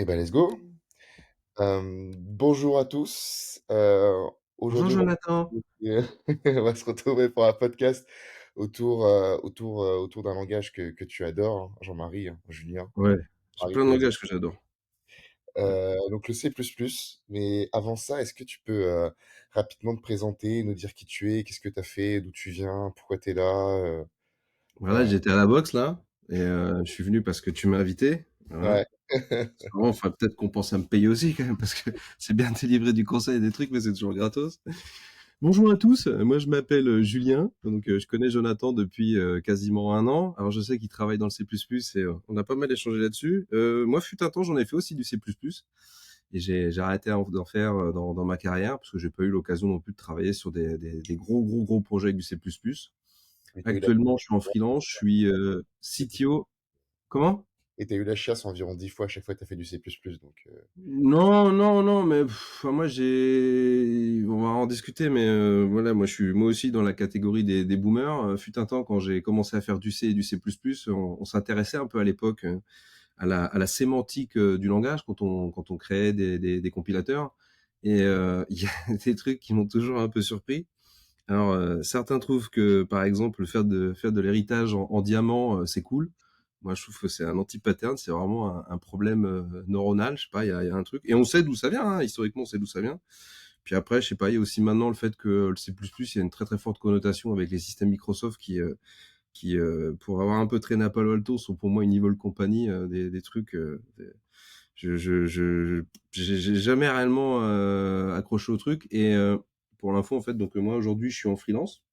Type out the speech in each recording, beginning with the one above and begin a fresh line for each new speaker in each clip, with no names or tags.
Eh ben, let's go. Bonjour à tous.
Bonjour
Aujourd'hui,
Jonathan.
on va se retrouver pour un podcast autour d'un langage que tu adores, hein, Jean-Marie, hein, Julien,
Ouais, j'ai
Marie
plein de
pour les
langages que j'adore. Ouais.
donc le C++. Mais avant ça, est-ce que tu peux, rapidement te présenter, nous dire qui tu es, qu'est-ce que tu as fait, d'où tu viens, pourquoi tu es là,
Voilà,
heu?
j'étais à la boxe là et je suis venu parce que tu m'as invité, voilà.
Ouais.
Sinon, faudrait peut-être qu'on pense à me payer aussi quand même parce que c'est bien de délivrer du conseil et des trucs, mais c'est toujours gratos. Bonjour à tous, moi je m'appelle Julien, donc je connais Jonathan depuis quasiment 1 an. Alors je sais qu'il travaille dans le C++ et on a pas mal échangé là-dessus. Moi fut un temps, j'en ai fait aussi du C++ et j'ai arrêté d'en faire dans ma carrière parce que j'ai pas eu l'occasion non plus de travailler sur des gros projets avec du C++.
Et tu as eu la
Actuellement, je suis en freelance, je suis CTO. Comment?
et tu eu la chiasse environ 10 fois à chaque fois que tu as fait du C++, donc
Non, non, non, mais enfin, moi on va en discuter, mais voilà, moi je suis moi aussi dans la catégorie des boomers. Fut un temps quand j'ai commencé à faire du C et du C++, on s'intéressait un peu à l'époque à la sémantique du langage quand on créait des compilateurs. Et il y a des trucs qui m'ont toujours un peu surpris. Alors, certains trouvent que, par exemple, faire de l'héritage en diamant, c'est cool. Moi, je trouve que c'est un anti-pattern, c'est vraiment un problème neuronal. Je sais pas, il y a un truc. Et on sait d'où ça vient, hein, historiquement, on sait d'où ça vient. Puis après, je sais pas, il y a aussi maintenant le fait que le C++, il y a une très très forte connotation avec les systèmes Microsoft qui pour avoir un peu traîné à Palo Alto, sont pour moi une evil company, des trucs. J'ai jamais réellement accroché au truc. Et pour l'info, en fait, donc moi aujourd'hui, je suis en freelance.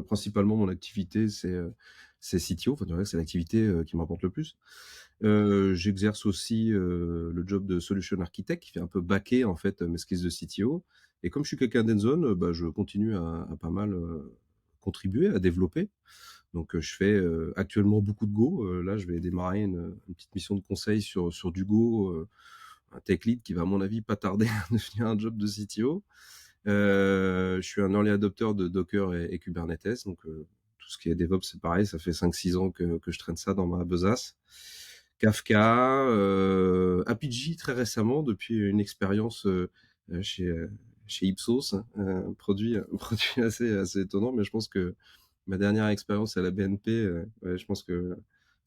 Principalement, mon activité, c'est CTO. Enfin, c'est l'activité qui me rapporte le plus. J'exerce aussi le job de solution architect qui fait un peu backer en fait mes skills de CTO. Et comme je suis quelqu'un d'hands-on, bah, je continue à pas mal contribuer, à développer. Donc, je fais actuellement beaucoup de Go. Là, je vais démarrer une petite mission de conseil sur du Go, un tech lead qui va, à mon avis, pas tarder à devenir un job de CTO. Je suis un early adopter de Docker et Kubernetes, donc tout ce qui est DevOps, c'est pareil, ça fait 5-6 ans que je traîne ça dans ma besace. Kafka, Apigee très récemment, depuis une expérience euh, chez, euh, chez Ipsos, hein, un produit, un produit assez étonnant, mais je pense que ma dernière expérience à la BNP, ouais, je pense que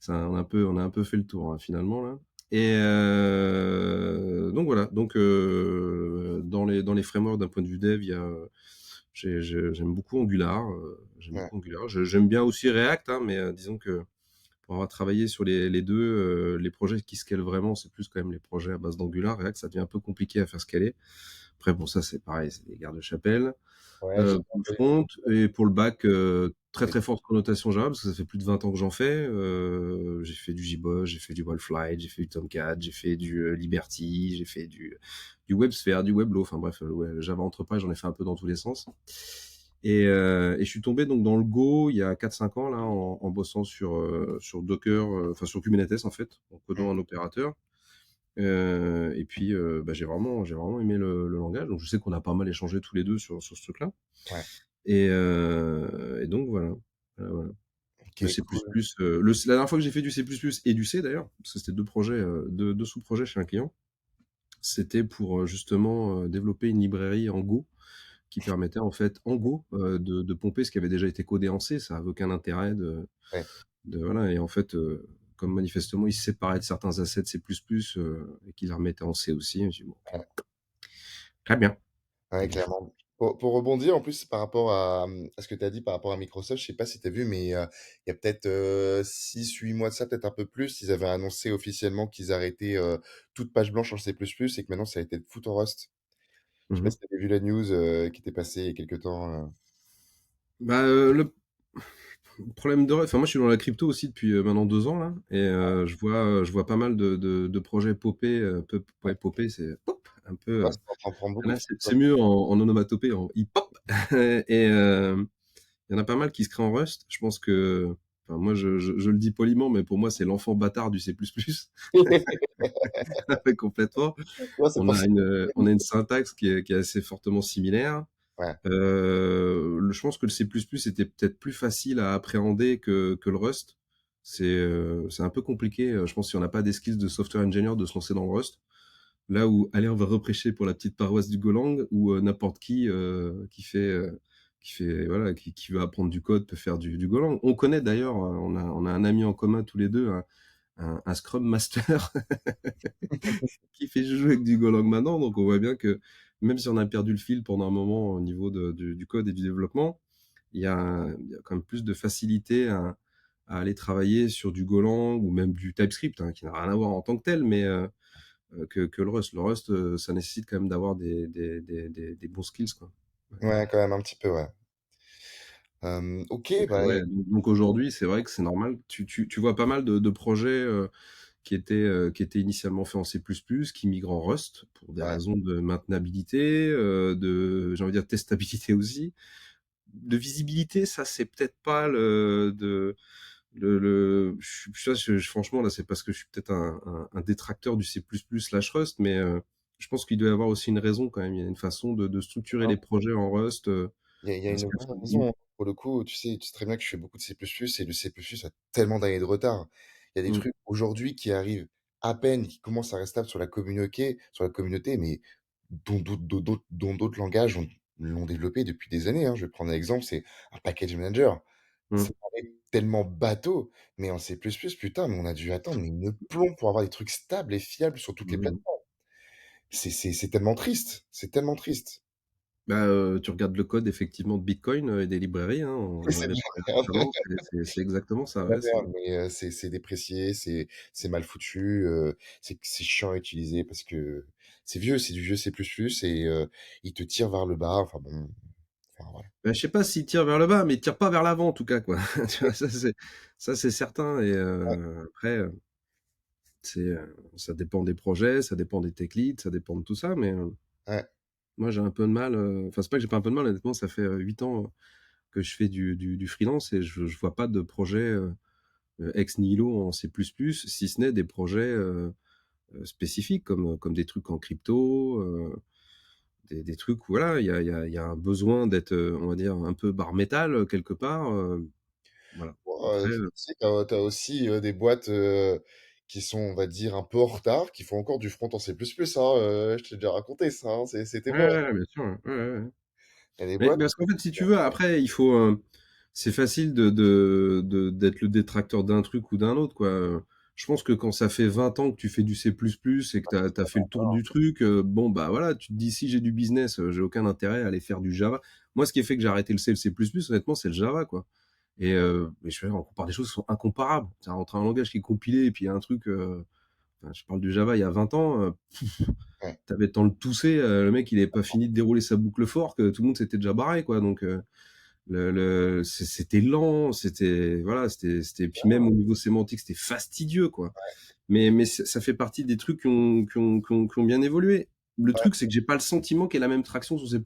on a un peu fait le tour hein, finalement là. Et donc voilà. Donc dans les frameworks d'un point de vue dev, il y a j'aime beaucoup Angular. J'aime
ouais.
beaucoup Angular. J'aime bien aussi React, hein, mais disons que pour avoir travaillé sur les deux, les projets qui scalent vraiment, c'est plus quand même les projets à base d'Angular. React, ça devient un peu compliqué à faire scaler. Après, bon, ça c'est pareil, c'est des gardes-chapelles.
Ouais, j'ai
Pour le
entendu
front et pour le back, très
avec
très forte connotation Java parce que ça fait plus de 20 ans que j'en fais. J'ai fait du JBoss, j'ai fait du Wildflight, j'ai fait du Tomcat, j'ai fait du Liberty, j'ai fait du WebSphere, du Webflow. Enfin bref, ouais, le Java Enterprise, j'en ai fait un peu dans tous les sens. Et je suis tombé donc dans le Go il y a 4-5 ans là en bossant sur Docker, enfin sur Kubernetes en fait, en codant
mmh,
un opérateur. Et puis bah, j'ai vraiment aimé le langage. Donc je sais qu'on a pas mal échangé tous les deux sur ce truc-là.
ouais.
Et donc voilà. Voilà, voilà. Le
OK,
C++,
cool.
la dernière fois que j'ai fait du C++ et du C d'ailleurs, parce que c'était deux projets, deux sous-projets chez un client, c'était pour justement développer une librairie en Go qui permettait en fait en Go de pomper ce qui avait déjà été codé en C. Ça avait aucun intérêt
Ouais,
voilà. Et en fait, comme manifestement ils se séparaient de certains assets C++ et qu'ils les remettaient en C aussi, j'ai dit bon, ok,
ouais,
très bien.
ouais,
Donc,
clairement. Pour rebondir en plus par rapport à ce que tu as dit par rapport à Microsoft, je sais pas si tu as vu, mais il y a peut-être 6-8 mois de ça, peut-être un peu plus, ils avaient annoncé officiellement qu'ils arrêtaient toute page blanche en C++ et que maintenant ça a été foot en Rust. Je sais pas
mhm.
si tu avais vu la news qui était passée il y a quelques temps.
Bah, le problème de, enfin moi je suis dans la crypto aussi depuis maintenant 2 ans là, et je vois pas mal de projets popper,
Ouais,
ouais, popper c'est pop un peu.
ouais, ça est en train de prendre beaucoup
Là
de
c'est
place.
mieux en onomatopée, en hip hop. Et il y en a pas mal qui se créent en Rust. Je pense que, enfin moi je le dis poliment, mais pour moi c'est l'enfant bâtard du C++. Complètement.
Ouais, c'est
On
pour
a
ça.
une syntaxe qui est assez fortement similaire.
Ouais,
Je pense que le C++ était peut-être plus facile à appréhender que le Rust. C'est un peu compliqué, je pense si on n'a pas des skills de software engineer de se lancer dans le Rust. Là où, allez, on va reprêcher pour la petite paroisse du Golang où, n'importe qui voilà, qui veut apprendre du code peut faire du Golang. On connaît d'ailleurs, on a un ami en commun tous les 2, un Scrum Master qui fait jouer avec du Golang maintenant, donc on voit bien que même si on a perdu le fil pendant un moment au niveau du code et du développement, il y a quand même plus de facilité à aller travailler sur du Golang ou même du TypeScript, hein, qui n'a rien à voir en tant que tel, mais que le Rust. Le Rust, ça nécessite quand même d'avoir des bons skills, quoi. Ouais.
Ouais, quand même un petit peu, ouais. OK,
Donc,
bah,
ouais, donc aujourd'hui, c'est vrai que c'est normal. Tu vois pas mal de projets qui étaient initialement faits en C++, qui migrent en Rust pour des
ouais.
raisons de maintenabilité, j'ai envie de dire testabilité aussi. De visibilité, ça c'est peut-être pas franchement là, c'est parce que je suis peut-être un détracteur du C++/Rust, mais je pense qu'il doit y avoir aussi une raison quand même. Il y a une façon de structurer les projets en Rust,
Il y a
parce
une
que
vraie raison, hein. Pour le coup, tu sais très bien que je fais beaucoup de C++ et le C++ a tellement d'années de retard. Il y a des
mmh,
trucs aujourd'hui qui arrivent à peine, qui commencent à rester sur la communauté, mais dont d'autres langages l'ont développé depuis des années, hein. Je vais prendre un exemple, c'est un package manager. Ça
mmh,
paraît tellement bateau, mais en C++, putain, mais on a dû attendre mais une plombe pour avoir des trucs stables et fiables sur toutes les
mmh.
plateformes. C'est tellement triste, c'est tellement triste.
Bah, tu regardes le code effectivement de Bitcoin, et des librairies, hein, on en
C'est de
avait parlé
la merde.
récemment, c'est exactement ça,
La
ouais, c'est
merde, mais c'est déprécié, c'est mal foutu, c'est chiant à utiliser parce que c'est vieux, c'est du vieux C++ et il te tire vers le bas, enfin bon, enfin voilà.
bah, je sais pas s'il tire vers le bas, mais il tire pas vers l'avant en tout cas, quoi. Tu vois? Ça c'est certain et
Ouais,
après, ça dépend des projets, ça dépend des tech leads, ça dépend de tout ça, mais
ouais.
moi j'ai un peu de mal, enfin c'est pas que j'ai pas un peu de mal, honnêtement, ça fait, 8 ans que je fais du freelance et je vois pas de projet, ex nihilo en C++, si ce n'est des projets, spécifiques comme des trucs en crypto, des trucs où voilà, il y a un besoin d'être, on va dire un peu bar métal, quelque part, voilà.
Bon,
Après,
tu sais, tu aussi, des boîtes, qui sont, on va dire, un peu en retard, qui font encore du front en C++, hein, je t'ai déjà raconté ça, hein, c'était
ouais,
vrai.
ouais, bien sûr, ouais, ouais, ouais.
Il y a des
Mais
boîtes
parce qu'en fait, si tu veux, après, c'est facile d'être le détracteur d'un truc ou d'un autre, quoi. Je pense que quand ça fait 20 ans que tu fais du C++ et que t'as fait le tour du truc, bon, bah voilà, tu te dis si j'ai du business, j'ai aucun intérêt à aller faire du Java. Moi, ce qui a fait que j'ai arrêté le C et le C++, honnêtement, c'est le Java, quoi. Et je fais, on compare des choses qui sont incomparables. C'est-à-dire, entre un langage qui est compilé et puis un truc, enfin, je parle du Java il y a 20 ans,
ouais,
t'avais le temps de tousser, le mec, il avait pas fini de dérouler sa boucle fork, tout le monde s'était déjà barré, quoi. Donc, c'était lent, voilà, puis même au niveau sémantique, c'était fastidieux, quoi. Mais ça fait partie des trucs qui ont bien évolué. Le
ouais,
truc, c'est que j'ai pas le sentiment qu'il y ait la même traction sur C++.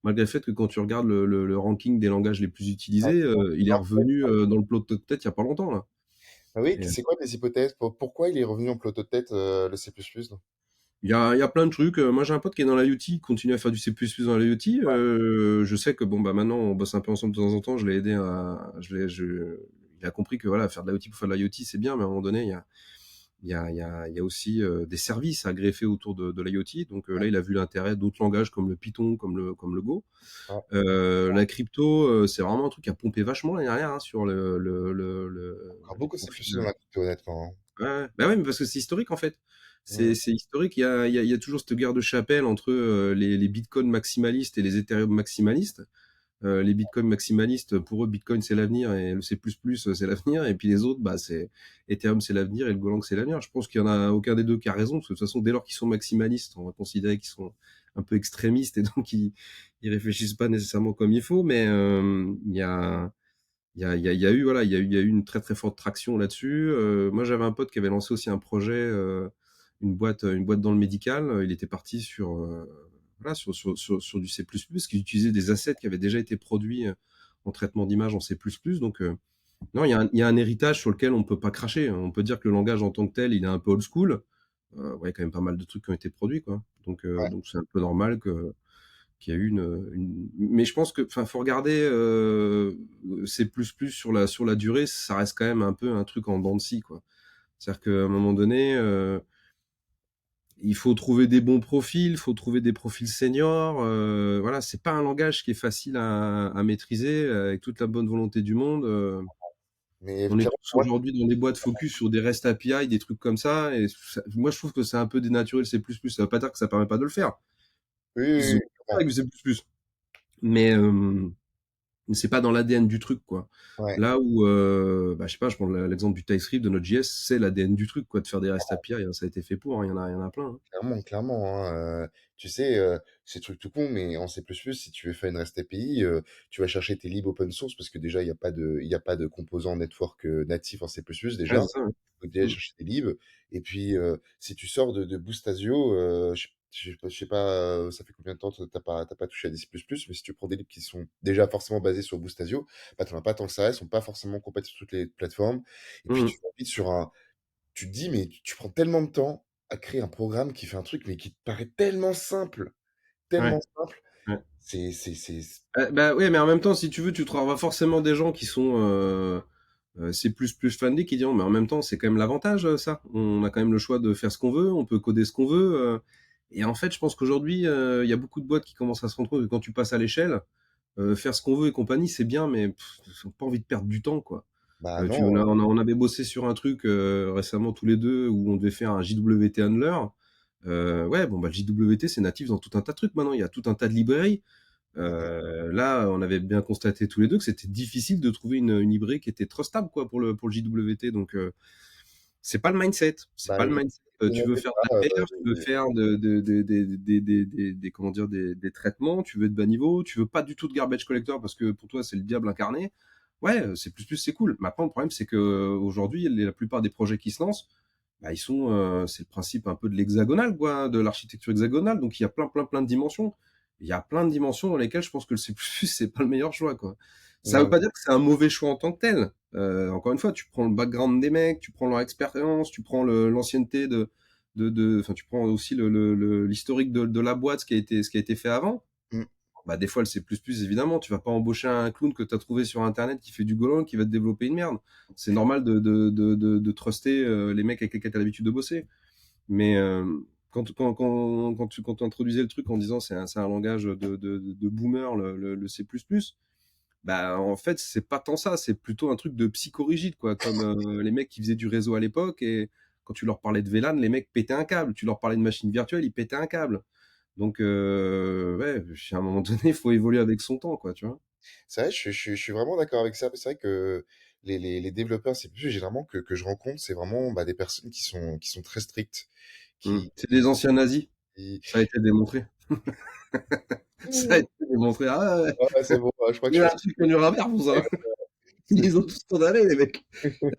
Malgré le fait que quand tu regardes le ranking des langages les plus
ouais.
utilisés, il est revenu dans le plot de tête il y a pas longtemps, là.
Ah oui,
Et,
c'est quoi tes hypothèses? Pourquoi il est revenu en plateau-de-tête, le C++, là?
il y a plein de trucs. Moi, j'ai un pote qui est dans l'IoT, qui continue à faire du C++ dans l'IoT. Je sais que bon, bah maintenant, on bosse un peu ensemble de temps en temps. Je l'ai aidé il a compris que voilà, faire de l'IoT pour faire de l'IoT, c'est bien, mais à un moment donné, il y a aussi des services à greffer autour de l'IoT. Donc là, il a vu l'intérêt d'autres langages comme le Python, comme le Go.
Ouais.
La crypto, c'est vraiment un truc qui a pompé vachement l'année dernière, hein, sur
Encore
les
beaucoup C++
profils.
dans la crypto, honnêtement, hein.
Ouais, ouais. Bah ouais, mais parce que c'est historique en fait. C'est
Mmh.
c'est historique. Il y a toujours cette guerre de chapelle entre les bitcoins maximalistes et les Ethereum maximalistes. Les bitcoins maximalistes, pour eux, Bitcoin c'est l'avenir et le C++ c'est l'avenir. Et puis les autres, bah c'est Ethereum c'est l'avenir et le Golang c'est l'avenir. Je pense qu'il y en a aucun des deux qui a raison, parce que de toute façon, dès lors qu'ils sont maximalistes, on va considérer qu'ils sont un peu extrémistes et donc ils réfléchissent pas nécessairement comme il faut. Mais il y a eu voilà, il y a eu une très très forte traction là-dessus. Moi, j'avais un pote qui avait lancé aussi un projet, une boîte dans le médical. Il était parti sur voilà, sur du C++, qui utilisait des assets qui avaient déjà été produits en traitement d'image en C++. Donc non, il y a un héritage sur lequel on peut pas cracher. On peut dire que le langage en tant que tel, il est un peu old school. Ouais, il y a quand même pas mal de trucs qui ont été produits, quoi. Donc
Ouais.
donc c'est un peu normal qu'il y a eu mais je pense que, enfin, faut regarder, C++ sur la durée, ça reste quand même un peu un truc en dents de scie, quoi. C'est-à-dire qu'à un moment donné, il faut trouver des bons profils, il faut trouver des profils seniors. Voilà, c'est pas un langage qui est facile à maîtriser avec toute la bonne volonté du monde.
Mais
On est
clairement,
tous
moi,
aujourd'hui dans des boîtes focus sur des REST API, des trucs comme ça. Et moi, je trouve que c'est un peu dénaturé le C++. Ça veut pas dire que ça permet pas de le faire.
oui, oui,
Ils
oui,
ont fait
clairement.
avec du C++. Mais c'est pas dans l'ADN du truc, quoi.
Ouais.
Là où, bah, je sais pas, je prends l'exemple du TypeScript, de Node.js, c'est l'ADN du truc, quoi, de faire des REST API. Hein, ça a été fait pour, hein, il y en a plein. Hein.
Clairement, clairement, hein, tu sais, c'est truc tout con, mais en C++, si tu veux faire une REST API, tu vas chercher tes libs open source parce que déjà, il y a pas de composant network natif en C++
Ouais,
déjà.
c'est ça. Ouais.
Faut déjà
Mm.
chercher tes libs. Et puis, si tu sors de Boostasio, je sais pas, ça fait combien de temps que t'as pas touché à des C++, mais si tu prends des libs qui sont déjà forcément basés sur Boostasio, bah, t'en as pas tant que ça, ils sont pas forcément compatibles sur toutes les plateformes. Et puis,
Mm.
tu vas vite sur un, tu te dis, mais tu prends tellement de temps à créer un programme qui fait un truc, mais qui te paraît
Ouais.
tellement simple.
Ouais.
C'est.
Bah ouais, mais en même temps, si tu veux, tu trouveras forcément des gens qui sont C++ friendly qui diront, mais en même temps, c'est quand même l'avantage, ça. On a quand même le choix de faire ce qu'on veut, on peut coder ce qu'on veut. Et en fait, je pense qu'aujourd'hui, il y a beaucoup de boîtes qui commencent à se rendre compte que quand tu passes à l'échelle, faire ce qu'on veut et compagnie, c'est bien, mais on n'a pas envie de perdre du temps, quoi.
Bah
On,
non,
on avait bossé sur un truc récemment tous les deux où on devait faire un JWT handler. Ouais, bon, bah, le JWT, c'est natif dans tout un tas de trucs maintenant. Il y a tout un tas de librairies. Là, on avait bien constaté tous les deux que c'était difficile de trouver une librairie qui était trustable, quoi, pour le JWT. Donc, c'est pas le mindset. C'est
bah
pas le mindset.
il n'y
Tu veux
avait
faire
pas.
de la perf, tu veux faire comment dire, des traitements, tu veux être bas niveau, tu veux pas du tout de garbage collector parce que pour toi, c'est le diable incarné. Ouais, c'est cool. Maintenant, le problème, c'est que aujourd'hui, la plupart des projets qui se lancent, bah, c'est le principe un peu de l'hexagonal, quoi, de l'architecture hexagonale. Donc, il y a plein de dimensions. Il y a plein de dimensions dans lesquelles je pense que le C++, c'est pas le meilleur choix, quoi. Ça veut
Non,
pas dire que c'est un mauvais choix en tant que tel. Encore une fois, tu prends le background des mecs, tu prends leur expérience, tu prends l'ancienneté enfin, tu prends aussi l'historique de la boîte, ce qui a été fait avant.
mm,
Bah, des fois, le C++, évidemment, tu vas pas embaucher un clown que tu as trouvé sur Internet qui fait du Golang, qui va te développer une merde. C'est normal de truster les mecs avec lesquels tu as l'habitude de bosser. Mais quand tu introduisais le truc en disant c'est un langage de boomer, le C++, bah en fait c'est pas tant ça, c'est plutôt un truc de psychorigide, quoi, comme les mecs qui faisaient du réseau à l'époque et quand tu leur parlais de VLAN, les mecs pétaient un câble. Tu leur parlais de machine virtuelle, ils pétaient un câble. Donc ouais, à un moment donné, il faut évoluer avec son temps, quoi, tu vois.
c'est vrai, je suis vraiment d'accord avec ça. C'est vrai que les développeurs C++, généralement, que je rencontre, c'est vraiment bah, des personnes qui sont très strictes,
C'est des anciens nazis,
qui-
ça a été démontré. Ça a été démontré. Ah ouais,
Ouais, c'est bon, je crois que
il y
je
a
pense
un truc connu à faire pour ça. Ils
que
les ont tous condamnés, les mecs.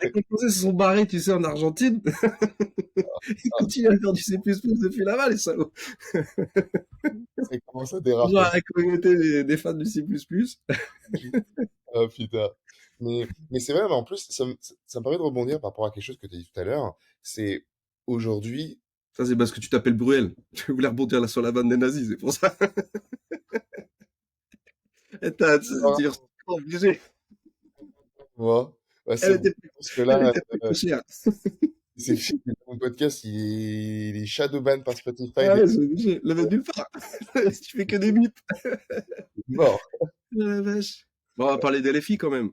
Les composés se sont barrés, tu sais, en Argentine. Ils continuent à faire du C++ depuis là-bas, les salauds.
ça commence à déraper.
Toujours à la communauté des fans du C++.
Ah putain. Mais c'est vrai, mais en plus, ça me permet de rebondir par rapport à quelque chose que tu as dit tout à l'heure. C'est aujourd'hui,
Ça, c'est parce que tu t'appelles Bruel. Tu voulais rebondir là sur la vanne des nazis, c'est pour ça. Et
ah,
c'est obligé.
moi, ouais, c'est
Elle
bon.
était,
Parce que
elle
là,
était plus chère.
c'est fini. Mon podcast, il est shadowban par Spotify
Ah
dès
ouais, c'est obligé. Le mettre nulle part. Tu fais que des bips.
qu'il est mort.
Oh la vache. Bon, on va parler d'LFI quand même.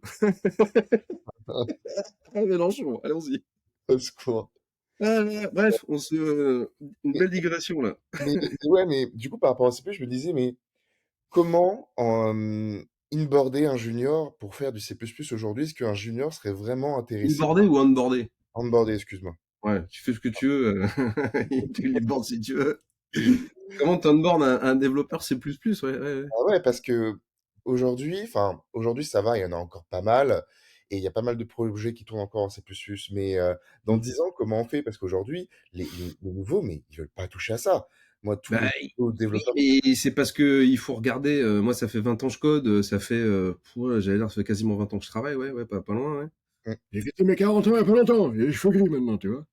Ah, Mélenchon, allons-y.
Au secours.
Ah, bref, une
Mais,
belle digression là.
mais ouais, mais du coup, par rapport à CP, je me disais, mais comment inboarder un junior pour faire du C++ aujourd'hui? Est-ce qu'un junior serait vraiment intéressé?
Inboardé ou onboardé?
Onboarder, excuse-moi.
Ouais, tu fais ce que tu veux. Tu l'inboardes si tu veux. Comment t'onboardes un développeur C++? Ouais, ouais, ouais.
Ah ouais, parce que aujourd'hui, enfin, aujourd'hui ça va, il y en a encore pas mal, et il y a pas mal de projets qui tournent encore en C++, mais dans
Mm.
10 ans, comment on fait? Parce qu'aujourd'hui, les nouveaux, mais ils veulent pas toucher à ça. Moi, tous
Bah,
les nouveaux
oui,
développeurs,
mais c'est parce que il faut regarder. Moi, ça fait 20 ans que je code. Ça fait, ouais, j'allais dire, ça fait quasiment 20 ans que je travaille. Ouais, ouais, pas loin, ouais.
mm,
J'ai fêté mes 40 ans il y a pas longtemps. J'ai les cheveux gris maintenant, tu vois.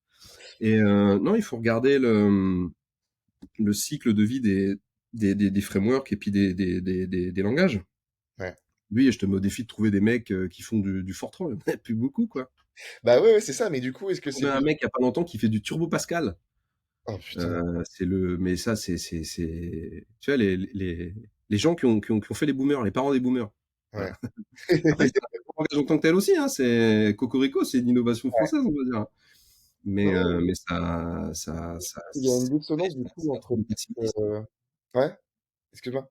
Et non, il faut regarder le cycle de vie des frameworks et puis des langages.
Ouais.
Oui, je te mets au défi de trouver des mecs qui font du Fortran. Il y en a plus beaucoup, quoi.
Bah, ouais, ouais, c'est ça, mais du coup, est-ce que
J'ai
c'est
trouvé un
plus
mec il y a pas longtemps qui fait du Turbo Pascal.
oh putain,
Mais ça, tu vois, les gens qui ont fait les boomers, les parents des boomers.
ouais.
Voilà. Après, c'est un langage en tant que tel aussi, hein. C'est Cocorico, c'est une innovation
Ouais.
française, on va dire.
Ouais, ouais,
Mais ça,
il y a une dissonance du coup
c'est un
entre
truc de maximaliste.
ouais? Excuse-moi?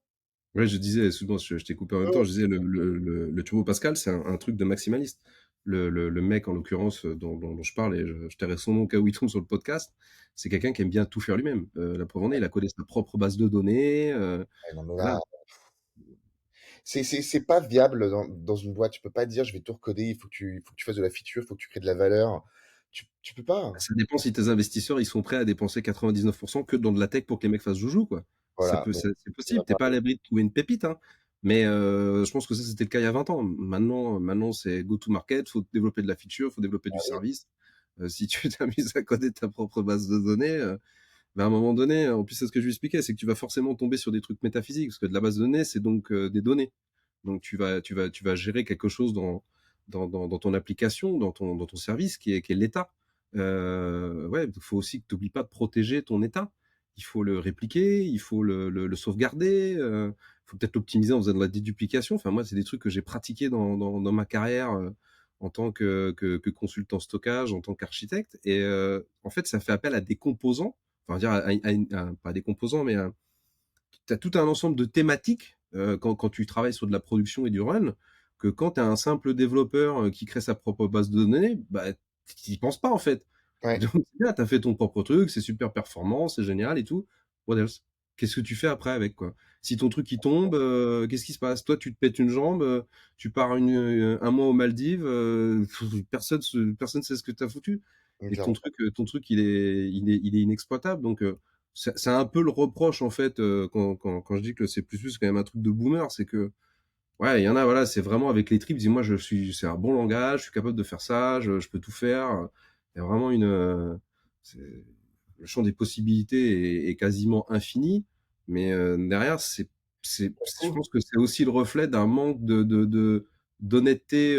Ouais, je disais, excuse-moi, je t'ai coupé en même
Ouais,
temps,
ouais.
je disais le Turbo Pascal, c'est un truc de maximaliste. Le mec, en l'occurrence, dont je parle, et je tairai son nom au cas où il tombe sur le podcast, c'est quelqu'un qui aime bien tout faire lui-même. La preuve en est, il a codé sa propre base de données,
Ouais, non mais là,
voilà.
c'est pas viable dans une boîte. Tu peux pas dire: «Je vais tout recoder, il faut que tu fasses de la feature, il faut que tu crées de la valeur». Tu peux pas.
Ça dépend si tes investisseurs, ils sont prêts à dépenser 99% que dans de la tech pour que les mecs fassent joujou, quoi.
Voilà, mais
C'est
ça va
possible. T'es
pas
pas à l'abri de trouver une pépite, hein. Mais je pense que ça, c'était le cas il y a 20 ans. Maintenant, c'est go to market. Faut développer de la feature, faut développer du
arriver.
service. Si tu t'amuses à coder ta propre base de données, à un moment donné, en plus, c'est ce que je lui expliquais, c'est que tu vas forcément tomber sur des trucs métaphysiques, parce que de la base de données, c'est donc des données. Donc tu vas gérer quelque chose dans ton application, dans ton service qui est l'état. Ouais, il faut aussi que tu n'oublies pas de protéger ton état. Il faut le répliquer, il faut le sauvegarder, faut peut-être l'optimiser en faisant de la déduplication. Enfin, moi, c'est des trucs que j'ai pratiqués dans ma carrière en tant que consultant stockage, en tant qu'architecte. Et en fait, ça fait appel à des composants, enfin, dire pas des composants, mais tu as tout un ensemble de thématiques quand tu travailles sur de la production et du run, que quand tu as un simple développeur qui crée sa propre base de données, bah, tu n'y penses pas en fait.
Ouais.
Donc, c'est bien, tu as fait ton propre truc, c'est super performant, c'est génial et tout. What else? Qu'est-ce que tu fais après avec quoi? Si ton truc il tombe, qu'est-ce qui se passe? Toi, tu te pètes une jambe, tu pars un mois aux Maldives, personne sait ce que tu as foutu.
Mmh,
Et
clairement.
ton truc, il est inexploitable. Donc, c'est un peu le reproche en fait quand je dis que le C++ c'est quand même un truc de boomer, c'est que ouais, il y en a, voilà, c'est vraiment avec les tripes, ils disent moi c'est un bon langage, je suis capable de faire ça, je peux tout faire. Il y a vraiment le champ des possibilités est quasiment infini, mais derrière je pense que c'est aussi le reflet d'un manque d'honnêteté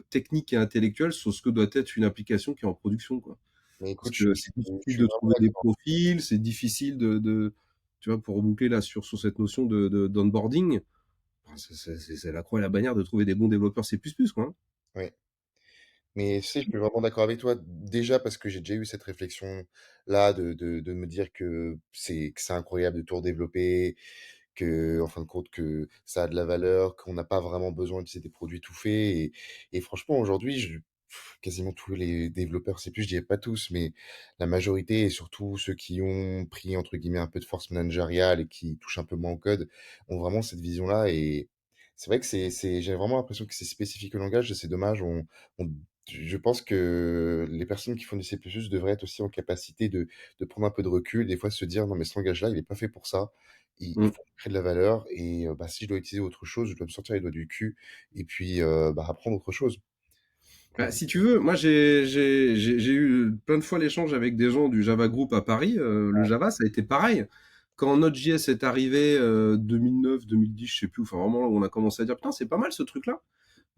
technique et intellectuelle sur ce que doit être une application qui est en production, quoi.
Mais
Parce
écoute,
que c'est
je
difficile
suis
de
vraiment
trouver des
d'accord.
profils, c'est difficile tu vois, pour reboucler là sur cette notion d'onboarding, enfin, c'est la croix et la bannière de trouver des bons développeurs C++, quoi, hein.
Oui. Mais tu sais, je suis vraiment d'accord avec toi. Déjà parce que j'ai déjà eu cette réflexion-là de me dire que c'est incroyable de tout redévelopper, que en fin de compte, que ça a de la valeur, qu'on n'a pas vraiment besoin d'utiliser des produits tout faits et franchement, aujourd'hui, quasiment tous les développeurs C++, je dirais pas tous, mais la majorité et surtout ceux qui ont pris, entre guillemets, «un peu de force managériale» et qui touchent un peu moins au code, ont vraiment cette vision-là et c'est vrai que j'ai vraiment l'impression que c'est spécifique au langage et c'est dommage. On Je pense que les personnes qui font du C++ devraient être aussi en capacité de prendre un peu de recul, des fois se dire: «Non mais ce langage-là, il est pas fait pour ça. Il
Mmh.
faut créer de la valeur et bah, si je dois utiliser autre chose, je dois me sortir les doigts du cul et puis, bah, apprendre autre chose».
Bah,
Prendre
si tu veux, moi j'ai eu plein de fois l'échange avec des gens du Java Group à Paris. Le Java, ça a été pareil. Quand Node.js est arrivé 2009, 2010, je sais plus, enfin vraiment où on a commencé à dire putain c'est pas mal ce truc-là.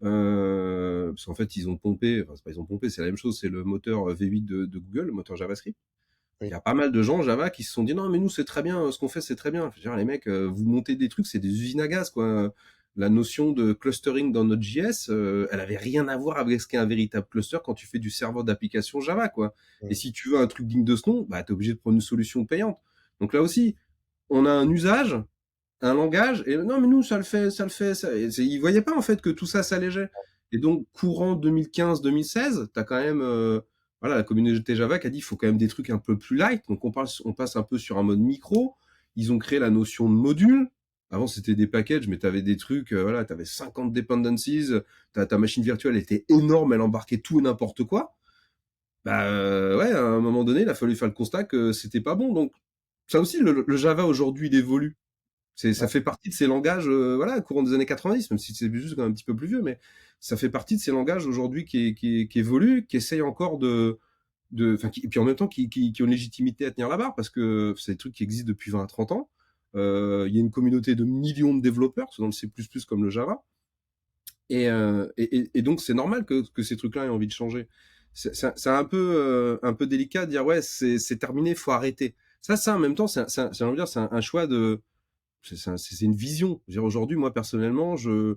Parce qu'en fait ils ont pompé, enfin c'est pas ils ont pompé, c'est la même chose, c'est le moteur V8 de Google, le moteur JavaScript. Il y
oui,
a pas mal de gens Java qui se sont dit non mais nous c'est très bien, ce qu'on fait c'est très bien. Je veux dire, les mecs, vous montez des trucs, c'est des usines à gaz quoi. La notion de clustering dans Node.js, elle avait rien à voir avec ce qu'est un véritable cluster quand tu fais du serveur d'application Java quoi. Et
mmh,
si tu veux un truc digne de ce nom, bah t'es obligé de prendre une solution payante. Donc là aussi, on a un usage, un langage, et non mais nous ça le fait, ça le fait. Ça... Ils voyaient pas en fait que tout ça s'allégeait. Et donc courant 2015-2016, t'as quand même voilà, la communauté Java qui a dit il faut quand même des trucs un peu plus light. Donc on passe un peu sur un mode micro. Ils ont créé la notion de module. Avant c'était des packages, mais t'avais des trucs, voilà, t'avais 50 dependencies, ta machine virtuelle était énorme, elle embarquait tout et n'importe quoi. Bah ouais, à un moment donné, il a fallu faire le constat que c'était pas bon. Donc ça aussi, le Java aujourd'hui, il évolue. Ça
ouais,
fait partie de ces langages, voilà, courant des années 90, même si c'est juste quand même un petit peu plus vieux, mais ça fait partie de ces langages aujourd'hui qui évoluent, qui essayent encore et puis en même temps qui ont une légitimité à tenir la barre parce que c'est des trucs qui existent depuis 20, 30 ans. Il y a une communauté de millions de développeurs, c'est dans le C++ comme le Java. Et donc c'est normal que ces trucs-là aient envie de changer. C'est un peu délicat de dire ouais c'est terminé, faut arrêter. Ça en même temps j'ai envie de dire c'est un choix de c'est une vision. Je veux dire, aujourd'hui moi personnellement je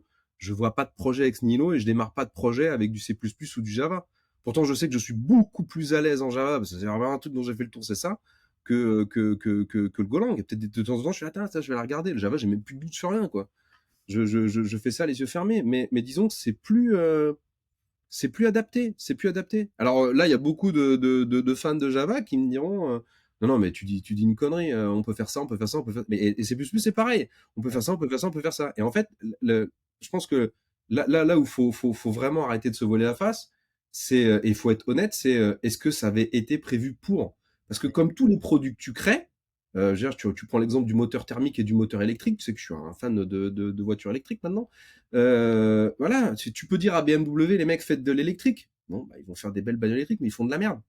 vois pas de projet ex nihilo et je démarre pas de projet avec du C++ ou du Java. Pourtant je sais que je suis beaucoup plus à l'aise en Java parce que c'est vraiment un truc dont j'ai fait le tour, c'est ça que le Golang. Et peut-être de temps en temps je suis là, attends, ça je vais la regarder. Le Java j'ai même plus de doute sur rien quoi. Je fais ça les yeux fermés, mais disons que c'est plus adapté, c'est plus adapté. Alors là, il y a beaucoup de fans de Java qui me diront, non, non, mais tu dis une connerie, on peut faire ça, on peut faire ça, on peut faire, mais et C++, c'est pareil, on peut faire ça, on peut faire ça, on peut faire ça. Et en fait, je pense que là où faut vraiment arrêter de se voler la face, et il faut être honnête, est-ce que ça avait été prévu pour? Parce que comme tous les produits que tu crées, je veux dire, tu prends l'exemple du moteur thermique et du moteur électrique, tu sais que je suis un fan de voitures électriques maintenant. Voilà, tu peux dire à BMW, les mecs, faites de l'électrique. Bon, bah, ils vont faire des belles bagnoles électriques, mais ils font de la merde.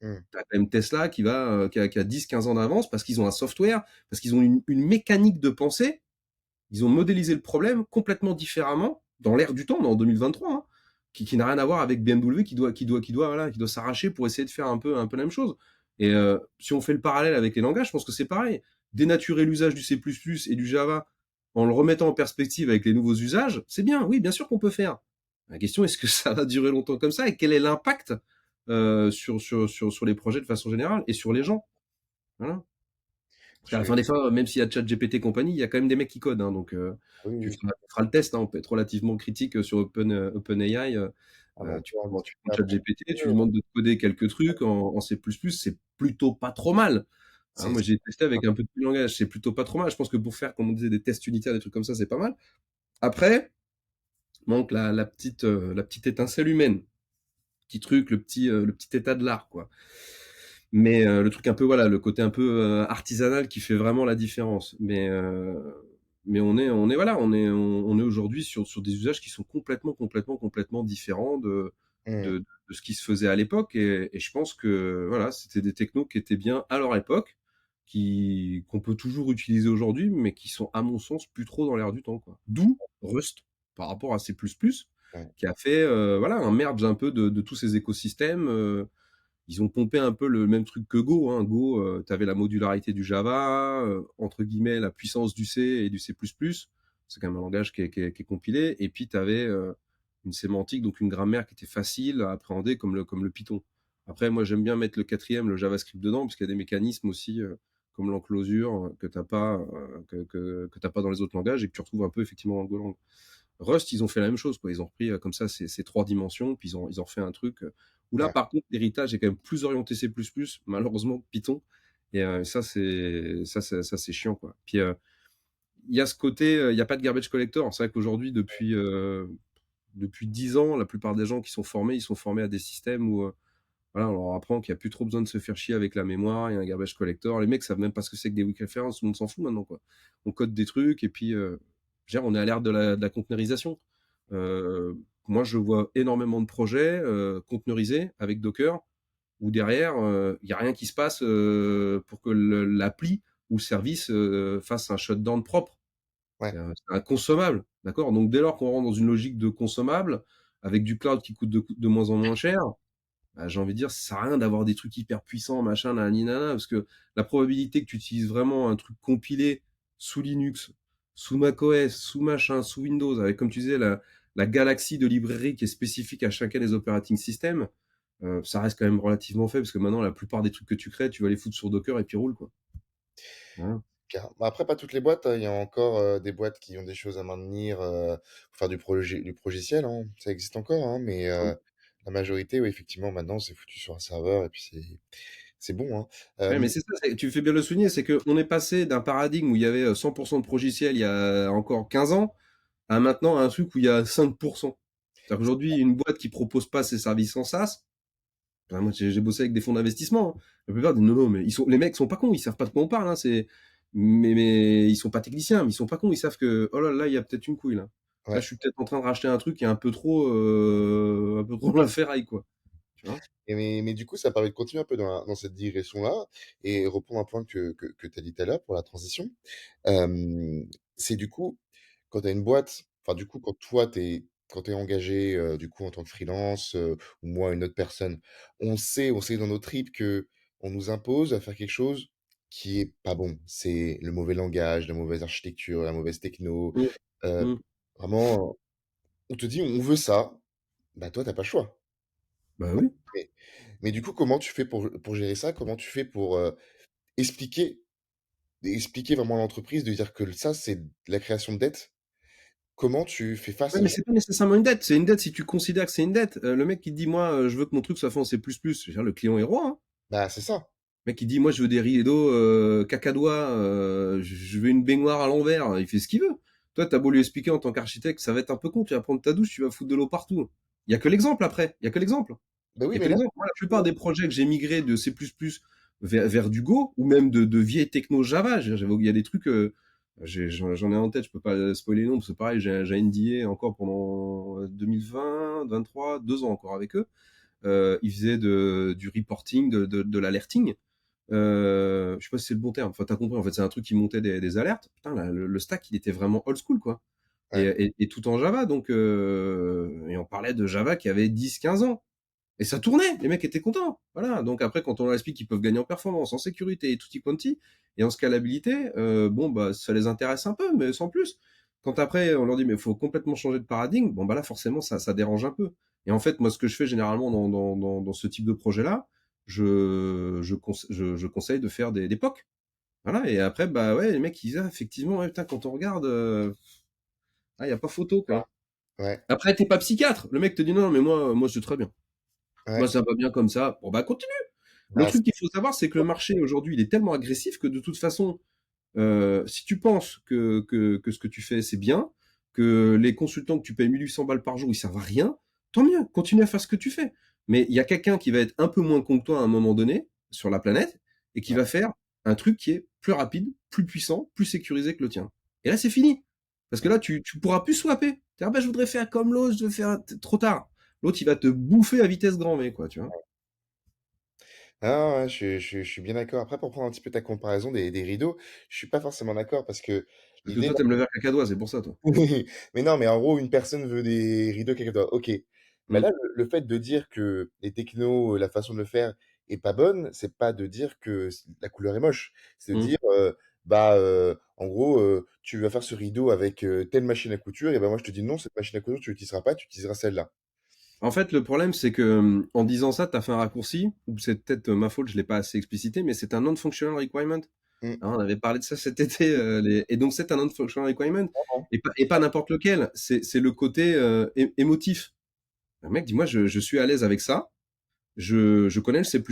Mmh.
T'as quand même Tesla qui a 10, 15 ans d'avance parce qu'ils ont un software, parce qu'ils ont une mécanique de pensée. Ils ont modélisé le problème complètement différemment dans l'air du temps, en 2023, hein, qui n'a rien à voir avec BMW voilà, qui doit s'arracher pour essayer de faire un peu la même chose. Et si on fait le parallèle avec les langages, je pense que c'est pareil. Dénaturer l'usage du C++ et du Java en le remettant en perspective avec les nouveaux usages, c'est bien, oui, bien sûr qu'on peut faire. La question, est-ce que ça va durer longtemps comme ça et quel est l'impact sur les projets de façon générale et sur les gens? Voilà. Parce
Je
qu'à la
suis
fin des fins, même s'il y a ChatGPT et compagnie, il y a quand même des mecs qui codent, hein, donc
oui, oui.
tu feras le test, hein, on peut être relativement critique sur OpenAI.
Ah bah, toi,
Tu
tu
prends
peux apprendre.
ChatGPT, tu lui demandes de te coder quelques trucs en C++, c'est plutôt pas trop mal. Hein,
C'est
moi, j'ai testé avec un peu de langage, c'est plutôt pas trop mal. Je pense que pour faire, comme on disait, des tests unitaires, des trucs comme ça, c'est pas mal. Après, manque la petite étincelle humaine, petit truc, le petit état de l'art, quoi. Mais le truc un peu, voilà, le côté un peu artisanal qui fait vraiment la différence. Mais voilà, on est aujourd'hui sur des usages qui sont complètement différents
mmh,
de ce qui se faisait à l'époque. Et je pense que voilà, c'était des technos qui étaient bien à leur époque, qu'on peut toujours utiliser aujourd'hui, mais qui sont, à mon sens, plus trop dans l'air du temps, quoi. D'où Rust par rapport à C++,
ouais,
qui a fait voilà un merge un peu de tous ces écosystèmes. Ils ont pompé un peu le même truc que Go. Hein. Go, tu avais la modularité du Java, entre guillemets la puissance du C et du C++. C'est quand même un langage qui est compilé. Et puis tu avais une sémantique, donc une grammaire qui était facile à appréhender comme le Python. Après, moi j'aime bien mettre le quatrième, le JavaScript dedans, parce qu'il y a des mécanismes aussi comme l'enclosure que t'as pas dans les autres langages et que tu retrouves un peu effectivement dans le Golang. Rust, ils ont fait la même chose, quoi. Ils ont repris comme ça ces trois dimensions, puis ils ont refait un truc où là,
ouais,
par contre, l'héritage est quand même plus orienté C++, malheureusement, que Python. Et ça, c'est chiant, quoi. Puis il y a ce côté, il n'y a pas de garbage collector. C'est vrai qu'aujourd'hui, depuis 10 ans, la plupart des gens qui sont formés, ils sont formés à des systèmes où voilà, on leur apprend qu'il n'y a plus trop besoin de se faire chier avec la mémoire, il y a un garbage collector. Les mecs savent même pas ce que c'est que des weak references, tout le monde s'en fout maintenant, quoi. On code des trucs et puis, je veux dire, on est à l'ère de la conteneurisation. Euh, Moi, je vois énormément de projets conteneurisés avec Docker où derrière, il y a rien qui se passe pour que l'appli ou le service fasse un shutdown propre.
ouais.
C'est un consommable, d'accord? Donc dès lors qu'on rentre dans une logique de consommable, avec du cloud qui coûte de moins en moins cher, bah, j'ai envie de dire, ça sert à rien d'avoir des trucs hyper puissants, machin, nanani, nanana, parce que la probabilité que tu utilises vraiment un truc compilé sous Linux, sous macOS, sous machin, sous Windows, avec, comme tu disais, la galaxie de librairies qui est spécifique à chacun des operating systems, ça reste quand même relativement faible, parce que maintenant, la plupart des trucs que tu crées, tu vas les foutre sur Docker et puis roule, quoi. Voilà.
Bah, après, pas toutes les boîtes, hein. Il y a encore des boîtes qui ont des choses à maintenir pour faire du progiciel, hein. Ça existe encore, hein, mais la majorité, oui, effectivement, maintenant, c'est foutu sur un serveur et puis c'est bon, hein.
Ouais, mais
Euh,
c'est ça, tu fais bien le souligner, c'est qu'on est passé d'un paradigme où il y avait 100% de progiciel il y a encore 15 ans, à maintenant un truc où il y a 5%. C'est-à-dire qu'aujourd'hui, une boîte qui propose pas ses services en SaaS, enfin, moi j'ai bossé avec des fonds d'investissement, hein. La plupart disent non, non, mais les mecs sont pas cons, ils savent pas de quoi on parle, hein, mais ils sont pas techniciens, mais ils sont pas cons, ils savent que, oh là là, il y a peut-être une couille, là. Là,
ouais.
je suis peut-être en train de racheter un truc qui est un peu trop la ferraille, quoi. vois?
Mais du coup, ça permet de continuer un peu dans cette digression-là et reprendre un point que tu as dit tout à l'heure pour la transition. C'est du coup, quand tu as une boîte, enfin, du coup, quand tu es engagé, du coup, en tant que freelance, ou moi, une autre personne, on sait dans nos tripes que on nous impose à faire quelque chose qui est pas bon. C'est le mauvais langage, la mauvaise architecture, la mauvaise techno,
Mmh.
heu,
Mmh.
vraiment, on te dit: «On veut ça», bah, toi, tu as pas le choix.
Bah oui.
Mais du coup, comment tu fais pour gérer ça? Comment tu fais pour, expliquer expliquer vraiment à l'entreprise de dire que ça, c'est de la création de dette? Comment tu fais face
Ouais,
à ce
mais
genre
c'est pas nécessairement une dette. C'est une dette si tu considères que c'est une dette. Le mec qui te dit: «Moi, je veux que mon truc soit fait en C++», je veux dire le client est roi, hein.
bah, c'est ça.
Le mec qui dit: «Moi, je veux des rideaux, cacadois, je veux une baignoire à l'envers», il fait ce qu'il veut. Toi, tu as beau lui expliquer en tant qu'architecte, ça va être un peu con, tu vas prendre ta douche, tu vas foutre de l'eau partout. Il y a que l'exemple après, il y a que l'exemple.
Bah, oui,
Il y a
mais
que
là
l'exemple. Moi, la plupart des projets que j'ai migrés de C++ vers du Go ou même de vieilles techno Java, il y a des trucs, j'en ai en tête, je peux pas spoiler les noms, parce que pareil, j'ai un NDA encore pendant 2020, 23, 2 ans encore avec eux. Ils faisaient du reporting, de l'alerting. Je sais pas si c'est le bon terme. Enfin, t'as compris. En fait, c'est un truc qui montait des alertes. Putain, le stack, il était vraiment old school, quoi.
ouais,
Et tout en Java. Donc, et on parlait de Java qui avait 10, 15 ans. Et ça tournait. Les mecs étaient contents. Voilà. Donc après, quand on leur explique qu'ils peuvent gagner en performance, en sécurité, et tutti quanti, et en scalabilité, bon, bah, ça les intéresse un peu, mais sans plus. Quand après, on leur dit, mais il faut complètement changer de paradigme, bon, bah là, forcément, ça dérange un peu. Et en fait, moi, ce que je fais généralement dans ce type de projet-là, je conseille de faire des POC. Voilà. Et après, bah ouais, les mecs, ils disent, ah, effectivement, ouais, putain, quand on regarde, il y a pas photo,
ah,
quoi.
ouais,
Après, t'es pas psychiatre. Le mec te dit, non, mais moi, c'est très bien. Moi,
ouais.
ça va bien comme ça. Bon, bah, continue. Le
Bah,
truc qu'il faut savoir, c'est que le marché aujourd'hui, il est tellement agressif que de toute façon, si tu penses que ce que tu fais, c'est bien, que les consultants que tu payes 1800 balles par jour, ils servent à rien, tant mieux, continue à faire ce que tu fais. Mais il y a quelqu'un qui va être un peu moins con que toi à un moment donné sur la planète et qui
ouais,
va faire un truc qui est plus rapide, plus puissant, plus sécurisé que le tien. Et là, c'est fini. Parce que
ouais.
là, tu pourras plus swapper. Ah ben, je voudrais faire comme l'autre, je veux faire trop tard. L'autre, il va te bouffer à vitesse grand V, quoi, tu vois.
Ah ouais, je suis bien d'accord. Après, pour prendre un petit peu ta comparaison des rideaux, je suis pas forcément d'accord parce que
Parce que
l'idée
toi, t'aimes le verre cacadois, c'est pour ça, toi.
oui, mais non, mais en gros, une personne veut des rideaux quelque part. OK. Mais
Mm,
là, le fait de dire que les technos, la façon de le faire est pas bonne, c'est pas de dire que la couleur est moche. C'est de
mm.
dire, bah, en gros, tu vas faire ce rideau avec telle machine à couture, et ben moi je te dis non, cette machine à couture, tu l'utiliseras pas, tu utiliseras celle-là.
En fait, le problème, c'est que en disant ça, tu as fait un raccourci, ou c'est peut-être ma faute, je l'ai pas assez explicité, mais c'est un non-functional requirement.
Mm.
Hein, on avait parlé de ça cet été, et donc c'est un non-functional requirement,
Vraiment.
et pas n'importe lequel. C'est le côté émotif. Un mec dit, moi, je suis à l'aise avec ça, je connais le C++,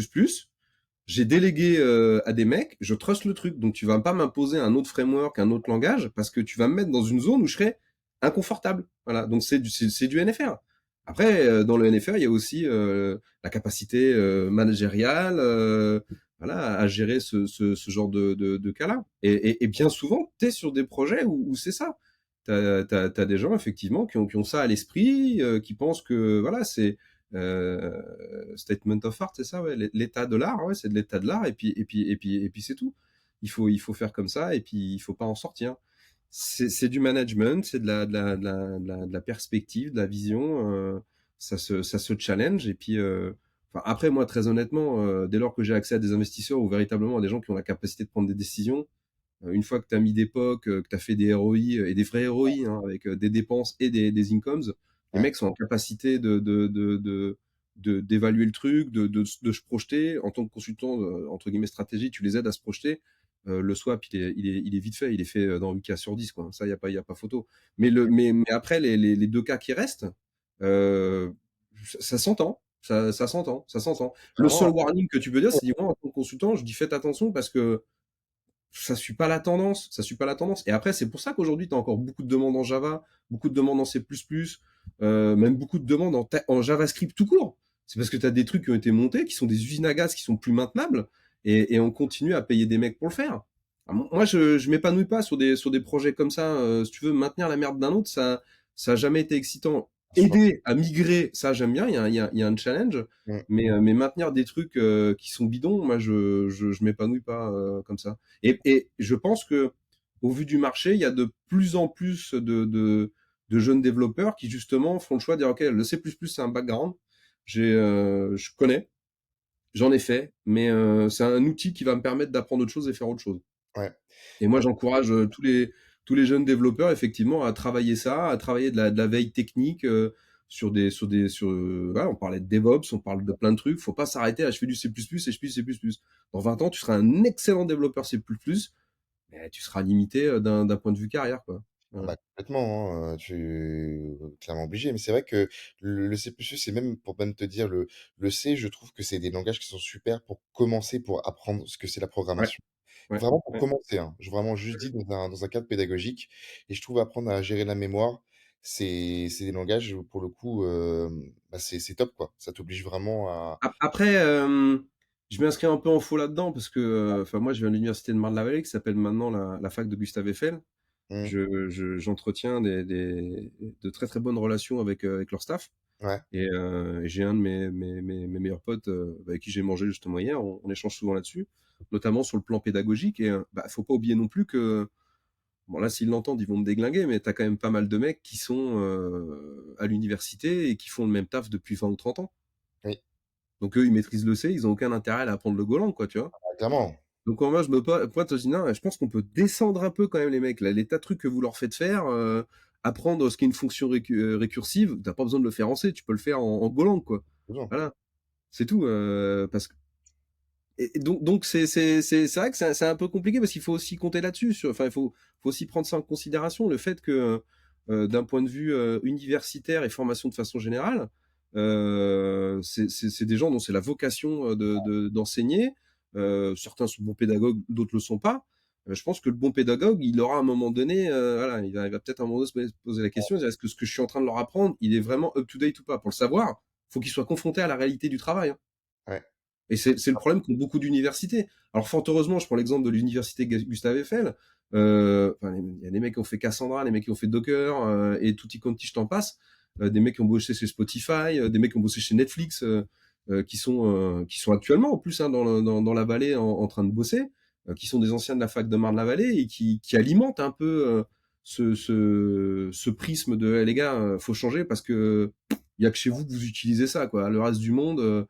j'ai délégué à des mecs, je trust le truc, donc tu vas pas m'imposer un autre framework, un autre langage, parce que tu vas me mettre dans une zone où je serai inconfortable. Voilà, donc c'est du NFR. Après, dans le NFR, il y a aussi la capacité managériale, voilà, à gérer ce genre de cas-là. Et bien souvent, tu es sur des projets où c'est ça. T'as des gens effectivement qui ont ça à l'esprit, qui pensent que voilà, c'est statement of art, c'est ça, ouais, l'état de l'art, ouais, c'est de l'état de l'art, et puis c'est tout. Il faut faire comme ça, et puis il faut pas en sortir. C'est du management, c'est de la perspective, de la vision. Ça se challenge, et puis. Enfin, après, moi, très honnêtement, dès lors que j'ai accès à des investisseurs ou véritablement à des gens qui ont la capacité de prendre des décisions, une fois que tu as mis des POC, que tu as fait des ROI, et des vrais ROI, hein, avec des dépenses et des incomes, les
Ouais,
mecs sont en capacité d'évaluer le truc, de se projeter. En tant que consultant, entre guillemets, stratégie, tu les aides à se projeter. Le swap, il est vite fait, il est fait dans 8 cas sur 10, quoi. Ça, il y a pas photo. Mais après, les 2 cas qui restent, euh, ça s'entend. Ça s'entend, ça s'entend. Le seul
clairement.
warning que tu peux dire, c'est, moi, en tant que consultant, je dis faites attention, parce que ça suit pas la tendance, ça suit pas la tendance. Et après, c'est pour ça qu'aujourd'hui, tu as encore beaucoup de demandes en Java, beaucoup de demandes en C++, même beaucoup de demandes en JavaScript tout court. C'est parce que tu as des trucs qui ont été montés, qui sont des usines à gaz, qui sont plus maintenables, et on continue à payer des mecs pour le faire. Moi, je m'épanouis pas sur des projets comme ça. Si tu veux maintenir la merde d'un autre, ça a jamais été excitant.
Moi
aider à migrer, ça j'aime bien, il y a un challenge,
mmh,
mais maintenir des trucs, qui sont bidons, moi je m'épanouis pas, comme ça. Et je pense qu'au vu du marché, il y a de plus en plus de jeunes développeurs qui justement font le choix de dire: «OK, le C++, c'est un background, je connais, j'en ai fait, mais c'est un outil qui va me permettre d'apprendre autre chose et faire autre chose».
ouais.
Et moi, j'encourage, tous les jeunes développeurs effectivement à travailler ça, à travailler de la veille technique, voilà, on parlait de DevOps, on parle de plein de trucs. Faut pas s'arrêter à: «Je fais du C++ et je fais du C++». Dans 20 ans, tu seras un excellent développeur C++, mais tu seras limité, d'un point de vue carrière, quoi.
Ah
Voilà.
bah, complètement, hein, tu clairement obligé. Mais c'est vrai que le C++, c'est même pour même te dire le C, je trouve que c'est des langages qui sont super pour commencer, pour apprendre ce que c'est la
Ouais,
programmation.
ouais,
Vraiment pour
ouais.
commencer, hein. Je vraiment juste dit dans un cadre pédagogique et je trouve apprendre à gérer la mémoire, c'est des langages où pour le coup, bah, c'est top, quoi. Ça t'oblige vraiment à
Après, je m'inscris un peu en faux là-dedans parce que, enfin moi, je viens de l'université de Marne-la-Vallée qui s'appelle maintenant la fac de Gustave Eiffel.
mmh,
J'entretiens de très, très bonnes relations avec leur staff.
ouais,
Et j'ai un de mes meilleurs potes, avec qui j'ai mangé justement hier, on échange souvent là-dessus, notamment sur le plan pédagogique. Et bah, faut pas oublier non plus que, bon là, s'ils l'entendent, ils vont me déglinguer, mais tu as quand même pas mal de mecs qui sont, à l'université et qui font le même taf depuis 20 ou 30 ans.
oui,
Donc eux, ils maîtrisent le C, ils ont aucun intérêt à apprendre le Golang, quoi, tu vois?
bah, clairement.
Donc quand moi je me pointe, je dis: «Non, je pense qu'on peut descendre un peu quand même les mecs, là, les tas de trucs que vous leur faites faire, apprendre ce qu'est une fonction récursive, tu pas besoin de le faire en C, tu peux le faire en Golang, quoi».
Toujours.
Voilà. C'est tout, parce que donc c'est vrai que c'est un peu compliqué parce qu'il faut aussi compter là-dessus, enfin il faut aussi prendre ça en considération, le fait que, d'un point de vue, universitaire et formation de façon générale, c'est des gens dont c'est la vocation, d'enseigner. Certains sont bons pédagogues, d'autres le sont pas. Je pense que le bon pédagogue, il aura à un moment donné, voilà, il va peut-être à un moment donné se poser la question, dire: «Est-ce que ce que je suis en train de leur apprendre, il est vraiment up to date ou pas?» Pour le savoir, faut qu'il soit confronté à la réalité du travail, hein.
Ouais,
Et c'est le problème qu'ont beaucoup d'universités. Alors fort heureusement, je prends l'exemple de l'université Gustave Eiffel, enfin, il y a des mecs qui ont fait Cassandra, des mecs qui ont fait Docker, et tutti quanti, je t'en passe. Des mecs qui ont bossé chez Spotify, des mecs qui ont bossé chez Netflix, qui sont actuellement en plus, hein, dans la vallée en train de bosser, qui sont des anciens de la fac de Marne-la-Vallée et qui alimentent un peu, ce prisme de: «Eh les gars, faut changer parce que il y a que chez vous que vous utilisez ça, quoi. Le reste du monde,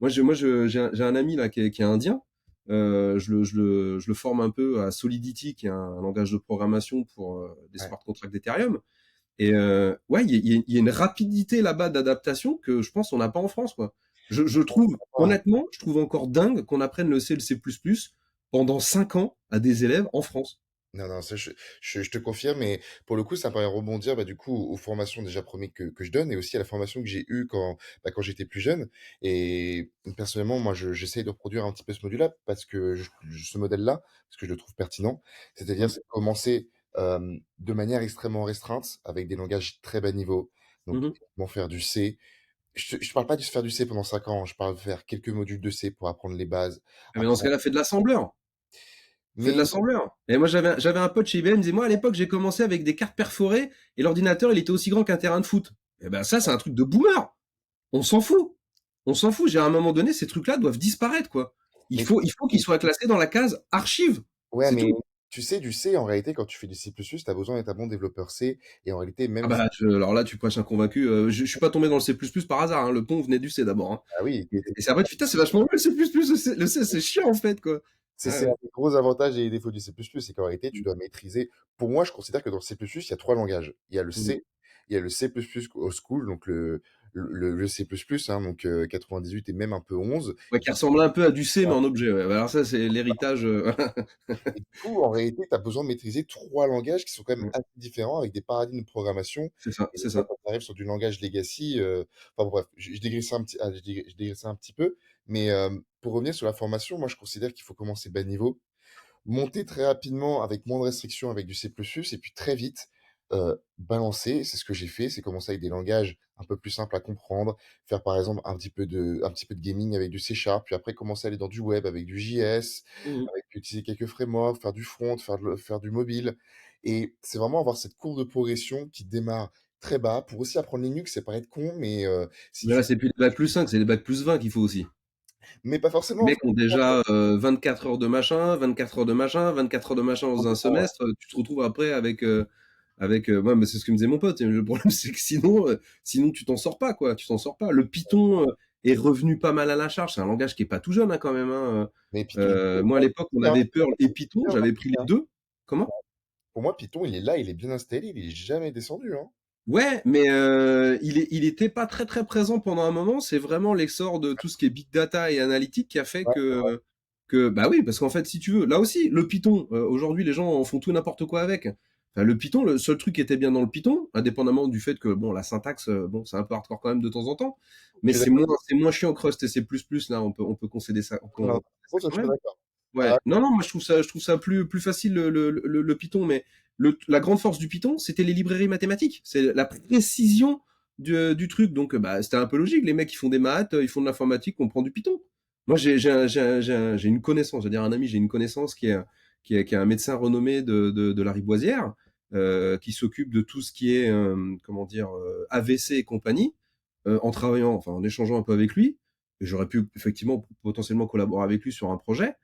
j'ai un ami là qui est indien. Je le forme un peu à Solidity, qui est un langage de programmation pour, des
ouais.
smart contracts d'Ethereum. Et ouais, il y a une rapidité là-bas d'adaptation que je pense qu'on n'a pas en France, quoi. Je trouve, honnêtement, je trouve encore dingue qu'on apprenne le C, le C++ pendant 5 ans à des élèves en France.
Non, non, ça, je te confirme, mais pour le coup, ça me paraît rebondir, bah, du coup, aux formations déjà premières que je donne et aussi à la formation que j'ai eue quand j'étais plus jeune. Et personnellement, moi, j'essaye de reproduire un petit peu ce module-là parce que ce modèle-là, parce que je le trouve pertinent. C'est-à-dire,
Mmh.
c'est commencer de manière extrêmement restreinte avec des langages très bas niveau. Donc,
Mmh mh.
bon, faire du C. Je parle pas de faire du C pendant 5 ans, je parle de faire quelques modules de C pour apprendre les bases.
Ah mais dans ce cas-là, fais de l'assembleur. Fais de
Mais
l'assembleur. Et moi, j'avais un pote chez IBM, il me disait: «Moi, à l'époque, j'ai commencé avec des cartes perforées et l'ordinateur, il était aussi grand qu'un terrain de foot». Eh ben, ça, c'est un truc de boomer. On s'en fout. On s'en fout. J'ai à un moment donné, ces trucs-là doivent disparaître, quoi.
mais
Il faut qu'ils soient classés dans la case archive.
ouais,
C'est
mais
tout.
tu sais, du C, en réalité, quand tu fais du C++, tu as besoin d'être un bon développeur C. Et en réalité,
Ah
même si...
bah, alors là, tu prêches un convaincu. Je suis pas tombé dans le C++ par hasard, hein. Le pont venait du C d'abord, hein.
Ah oui,
Et c'est après, tu fais: «Putain, c'est vachement bien le C++, le C, c'est chiant, en fait, quoi». Ah
c'est un
ouais.
des gros avantages et des défauts du C++, c'est qu'en réalité, tu dois maîtriser. Pour moi, je considère que dans le C++, il y a trois langages. Il y a le
Mmh.
C, il y a le C++ old school, donc le C++, hein, donc 98 et même un peu 11.
Ouais, qui ressemble un peu à du C, mais en objet, ouais. Bah, alors ça, c'est l'héritage,
Et du coup, en réalité, tu as besoin de maîtriser 3 langages qui sont quand même
ouais.
assez différents avec des paradigmes de programmation.
C'est ça,
Et des
c'est
fois,
ça.
quand tu arrives sur du langage legacy, enfin bon, bref, je dégrisse ça un petit je dégrisse ça un petit peu. Mais, pour revenir sur la formation, moi, je considère qu'il faut commencer bas niveau, monter très rapidement avec moins de restrictions avec du C++ et puis très vite, balancer. C'est ce que j'ai fait, c'est commencer avec des langages un peu plus simples à comprendre, faire par exemple un petit peu de gaming avec du C#, puis après commencer à aller dans du web avec du JS,
Mmh mh.
avec utiliser quelques frameworks, faire du front, faire du mobile. Et c'est vraiment avoir cette courbe de progression qui démarre très bas. Pour aussi apprendre Linux, ça paraît être con, mais si
Mais là,
tu
c'est plus les bacs plus 5, c'est les bacs plus 20 qu'il faut aussi.
mais pas
Les
forcément, en
mecs
fait.
ont déjà 24 heures de machin, 24 heures de machin, 24 heures de machin dans un semestre. Tu te retrouves après ouais, mais c'est ce que me disait mon pote. Et le problème, c'est que sinon tu t'en sors pas, quoi. Tu t'en sors pas. Le Python est revenu pas mal à la charge. C'est un langage qui est pas tout jeune, hein, quand même, hein.
Mais Python, il est
Moi, à l'époque, on
là,
avait Perl et Python.
hein.
J'avais pris les deux. Comment?
Pour moi, Python, il est là, il est bien installé, il est jamais descendu, hein.
Ouais, mais il était pas très très présent pendant un moment. C'est vraiment l'essor de tout ce qui est big data et analytique qui a fait
Ouais, c'est vrai.
que bah oui, parce qu'en fait, si tu veux, là aussi, le Python, aujourd'hui, les gens en font tout et n'importe quoi avec. Enfin, le Python, le seul truc qui était bien dans le Python, indépendamment du fait que bon, la syntaxe, bon, c'est un peu hardcore quand même de temps en temps, mais
Je suis d'accord.
c'est moins chiant que Rust et C++. Là, on peut concéder ça,
Non,
concéder
par
ça
contre, je
quand
suis pas
même.
d'accord.
Ouais.
Ah,
Non, non, moi je trouve ça plus facile le Python, mais la grande force du Python, c'était les librairies mathématiques. C'est la précision du truc. Donc, bah, c'était un peu logique. Les mecs, ils font des maths, ils font de l'informatique, on prend du Python. Moi, j'ai une connaissance, c'est-à-dire un ami, j'ai une connaissance qui est un médecin renommé de la Riboisière, qui s'occupe de tout ce qui est, comment dire, AVC et compagnie, en travaillant, enfin, en échangeant un peu avec lui. Et j'aurais pu effectivement potentiellement collaborer avec lui sur un projet.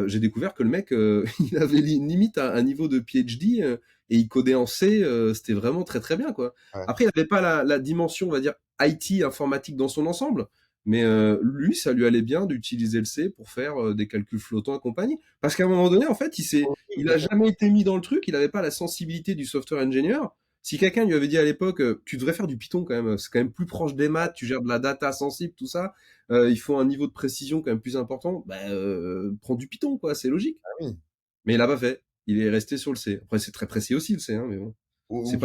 J'ai découvert que le mec, il avait limite un niveau de PhD, et il codait en C. C'était vraiment très très bien, quoi.
ouais.
Après, il n'avait pas la dimension, on va dire, IT informatique dans son ensemble, mais lui, ça lui allait bien d'utiliser le C pour faire des calculs flottants et compagnie. Parce qu'à un moment donné, en fait,
Oui,
il
bien
a
sûr.
jamais été mis dans le truc. Il n'avait pas la sensibilité du software engineer. Si quelqu'un lui avait dit à l'époque, tu devrais faire du Python quand même, c'est quand même plus proche des maths, tu gères de la data sensible, tout ça, il faut un niveau de précision quand même plus important, bah, prends du Python, quoi, c'est logique.
Ah oui.
Mais il l'a pas fait. Il est resté sur le C. Après, c'est très précis aussi, le C, hein, mais bon.
Ou ouais,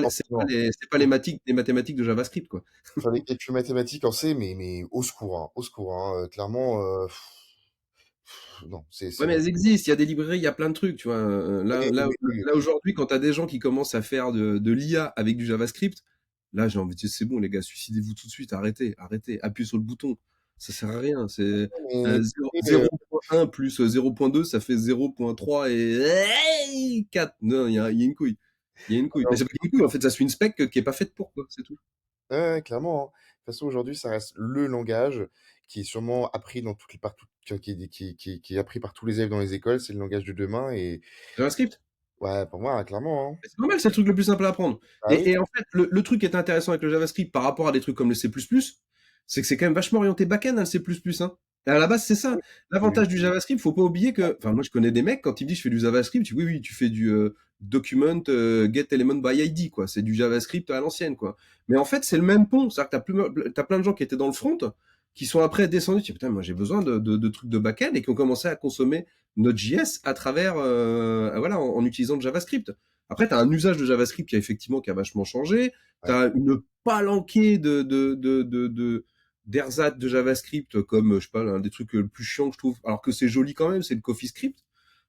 forcément.
C'est pas les mathématiques de JavaScript, quoi.
Faire des calculs mathématiques en C, mais au secours, hein, clairement, non,
Ouais,
c'est
mais elles existent. Il y a des librairies, il y a plein de trucs, tu vois.
oui, oui, oui,
Là aujourd'hui, quand t'as des gens qui commencent à faire de l'IA avec du JavaScript, là, j'ai envie de dire, c'est bon, les gars, suicidez-vous tout de suite, arrêtez, arrêtez, appuyez sur le bouton. Ça sert à rien. C'est
mais
0.1 plus 0.2, ça fait 0.3 et 4. Non, il y a une couille. Il y a une couille. Mais c'est pas une couille, en fait, ça suit une spec qui est pas faite pour, quoi, c'est tout.
ouais, ouais, clairement, hein. De toute façon, aujourd'hui, ça reste le langage qui est sûrement appris dans toutes les partout qui est appris par tous les élèves dans les écoles. C'est le langage de demain et
JavaScript?
ouais, pour moi, clairement, hein.
C'est normal, c'est le truc le plus simple à apprendre.
Ah oui,
Et en fait, le truc qui est intéressant avec le JavaScript par rapport à des trucs comme le C++, c'est que c'est quand même vachement orienté back-end, hein, le C++, hein. Et à la base, c'est ça.
oui,
L'avantage du JavaScript, faut pas oublier que, enfin, moi, je connais des mecs, quand ils me disent je fais du JavaScript, je dis oui, oui, tu fais du document get element by ID, quoi. C'est du JavaScript à l'ancienne, quoi. Mais en fait, c'est le même pont. C'est-à-dire que t'as plein de gens qui étaient dans le front, qui sont après descendus, tu dis, putain, moi, j'ai besoin de trucs de back-end et qui ont commencé à consommer Node.js à travers, voilà, en utilisant le JavaScript. Après, tu as un usage de JavaScript qui a vachement changé. Tu
ouais,
as une palanquée d'ersatz de JavaScript comme, je sais pas, l'un des trucs le plus chiants que je trouve, alors que c'est joli quand même, c'est le CoffeeScript.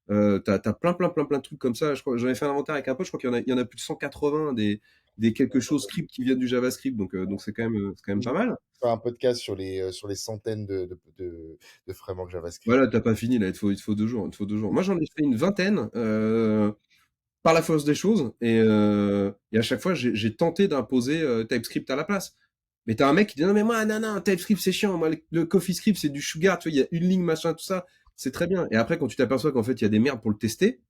T'as plein de trucs comme ça. Je crois, j'en ai fait un inventaire avec un pote, je crois qu'il y en a plus de 180 des quelque chose scripts qui viennent du JavaScript, donc c'est quand même
je
pas
vais
mal.
faire un podcast sur les centaines de frameworks JavaScript.
Voilà, t'as pas fini là, il te faut 2 jours, il te faut 2 jours. Moi, j'en ai fait une vingtaine. Par la force des choses et à chaque fois j'ai tenté d'imposer TypeScript à la place. Mais t'as un mec qui dit non mais moi non non TypeScript c'est chiant, moi le CoffeeScript c'est du sugar, tu vois, il y a une ligne machin tout ça, c'est très bien. Et après quand tu t'aperçois qu'en fait il y a des merdes pour le tester,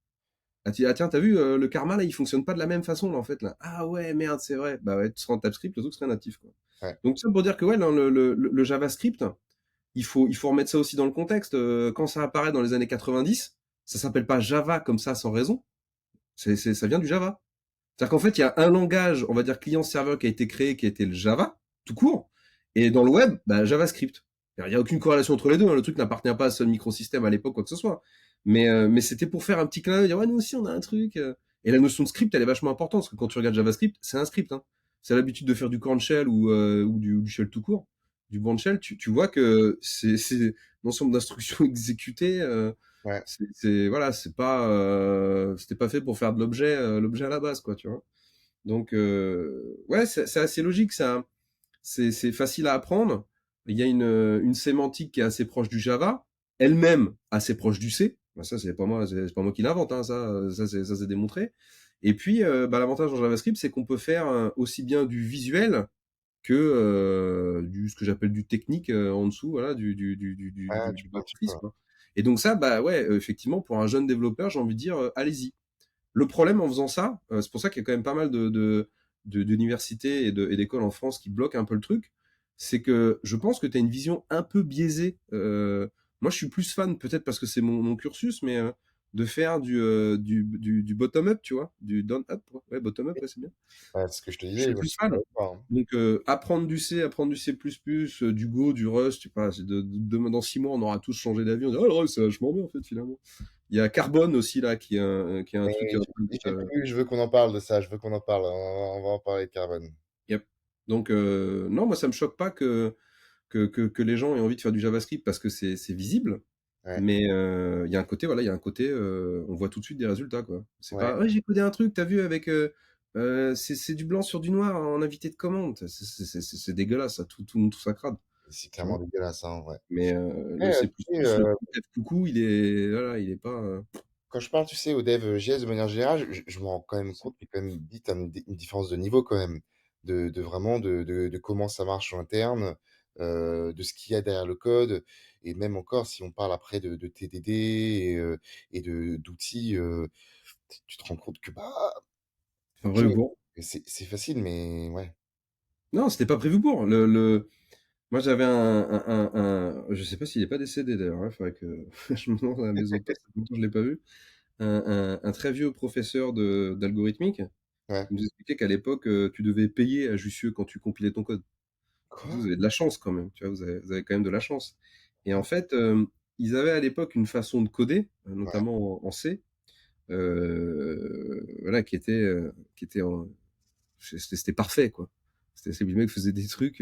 ah, ah tiens t'as vu le karma là il fonctionne pas de la même façon là en fait là. Ah ouais merde c'est vrai, bah ouais tu seras en TypeScript le truc serait natif quoi.
Ouais,
Donc ça pour dire que ouais dans le JavaScript il faut remettre ça aussi dans le contexte. Quand ça apparaît dans les années 90, ça s'appelle pas Java comme ça sans raison. Ça vient du Java. C'est-à-dire qu'en fait, il y a un langage, on va dire client-serveur qui a été créé, qui a été le Java, tout court. Et dans le web, bah, JavaScript. Il n'y a aucune corrélation entre les deux, hein. Le truc n'appartient pas à ce microsystème à l'époque, quoi que ce soit. Mais c'était pour faire un petit clin d'œil, dire, ouais, nous aussi, on a un truc. Et la notion de script, elle est vachement importante, parce que quand tu regardes JavaScript, c'est un script, hein. C'est l'habitude de faire du corn shell ou du shell tout court, du bound shell, tu vois que c'est l'ensemble d'instructions exécutées,
ouais.
voilà, c'était pas fait pour faire de l'objet à la base, quoi, tu vois. Donc, ouais, c'est assez logique, ça. C'est facile à apprendre. Il y a une sémantique qui est assez proche du Java, elle-même assez proche du C. Ben, ça, c'est pas moi qui l'invente, hein, ça c'est démontré. Et puis, bah, l'avantage en JavaScript, c'est qu'on peut faire, aussi bien du visuel que, du ce que j'appelle du technique, en dessous, voilà,
Ah,
du
tu
back
peux, tu peux,
office,
ouais.
quoi. Et donc ça, bah, ouais, effectivement, pour un jeune développeur, j'ai envie de dire, allez-y. Le problème en faisant ça, c'est pour ça qu'il y a quand même pas mal d'universités et d'écoles en France qui bloquent un peu le truc, c'est que je pense que tu as une vision un peu biaisée. Moi, je suis plus fan, peut-être parce que c'est mon cursus, mais de faire du bottom-up, tu vois, du down-up. Ouais, bottom-up, ouais, c'est bien.
Ouais, c'est ce que je te
Je suis
disais, moi, je
plus
suis
fan.
d'accord avec toi, hein.
Donc, apprendre du C, apprendre du C++, du Go, du Rust, tu sais pas, dans 6 mois, on aura tous changé d'avis, on dira, oh, le Rust, c'est vachement bien, en fait, finalement. Il y a Carbone aussi, là, qui est un truc qui
Mais
est en train
j'ai
d'être,
plus, je veux qu'on en parle de ça, je veux qu'on en parle. On va en parler de carbone.
yep. Donc, non, moi, ça me choque pas que les gens aient envie de faire du JavaScript parce que c'est visible.
Ouais,
Mais il y a un côté, voilà, il y a un côté, on voit tout de suite des résultats, quoi. C'est
ouais.
pas, ouais, j'ai codé un truc, t'as vu, avec, c'est du blanc sur du noir en invité de commande. C'est dégueulasse, ça, tout ça crade,
C'est
tu
clairement
vois.
dégueulasse, hein, ouais.
Mais le C++,
Tu sais,
le dev coucou, il est, voilà, il est pas.
quand je parle, tu sais, au dev JS de manière générale, je me rends quand même compte qu'il y a quand même vite une différence de niveau quand même, de vraiment de comment ça marche en interne, de ce qu'il y a derrière le code, et même encore si on parle après de TDD et d'outils, tu te rends compte que bah
C'est un
ok,
vrai Hugo.
c'est facile, mais ouais,
Non, c'était pas prévu pour. Moi, j'avais je sais pas s'il est pas décédé d'ailleurs, hein, faudrait que je me demande à mes autres potes, ça fait longtemps que je l'ai pas vu. Un très vieux professeur d'algorithmique,
ouais.
il nous expliquait qu'à l'époque, tu devais payer à Jussieu quand tu compilais ton code. Il dit:
Quoi?
«Vous avez de la chance quand même, tu vois? Vous avez quand même de la chance». Et en fait, ils avaient à l'époque une façon de coder,
Ouais,
notamment en C, voilà, qui était en c'était parfait, quoi. Les mecs faisaient des trucs,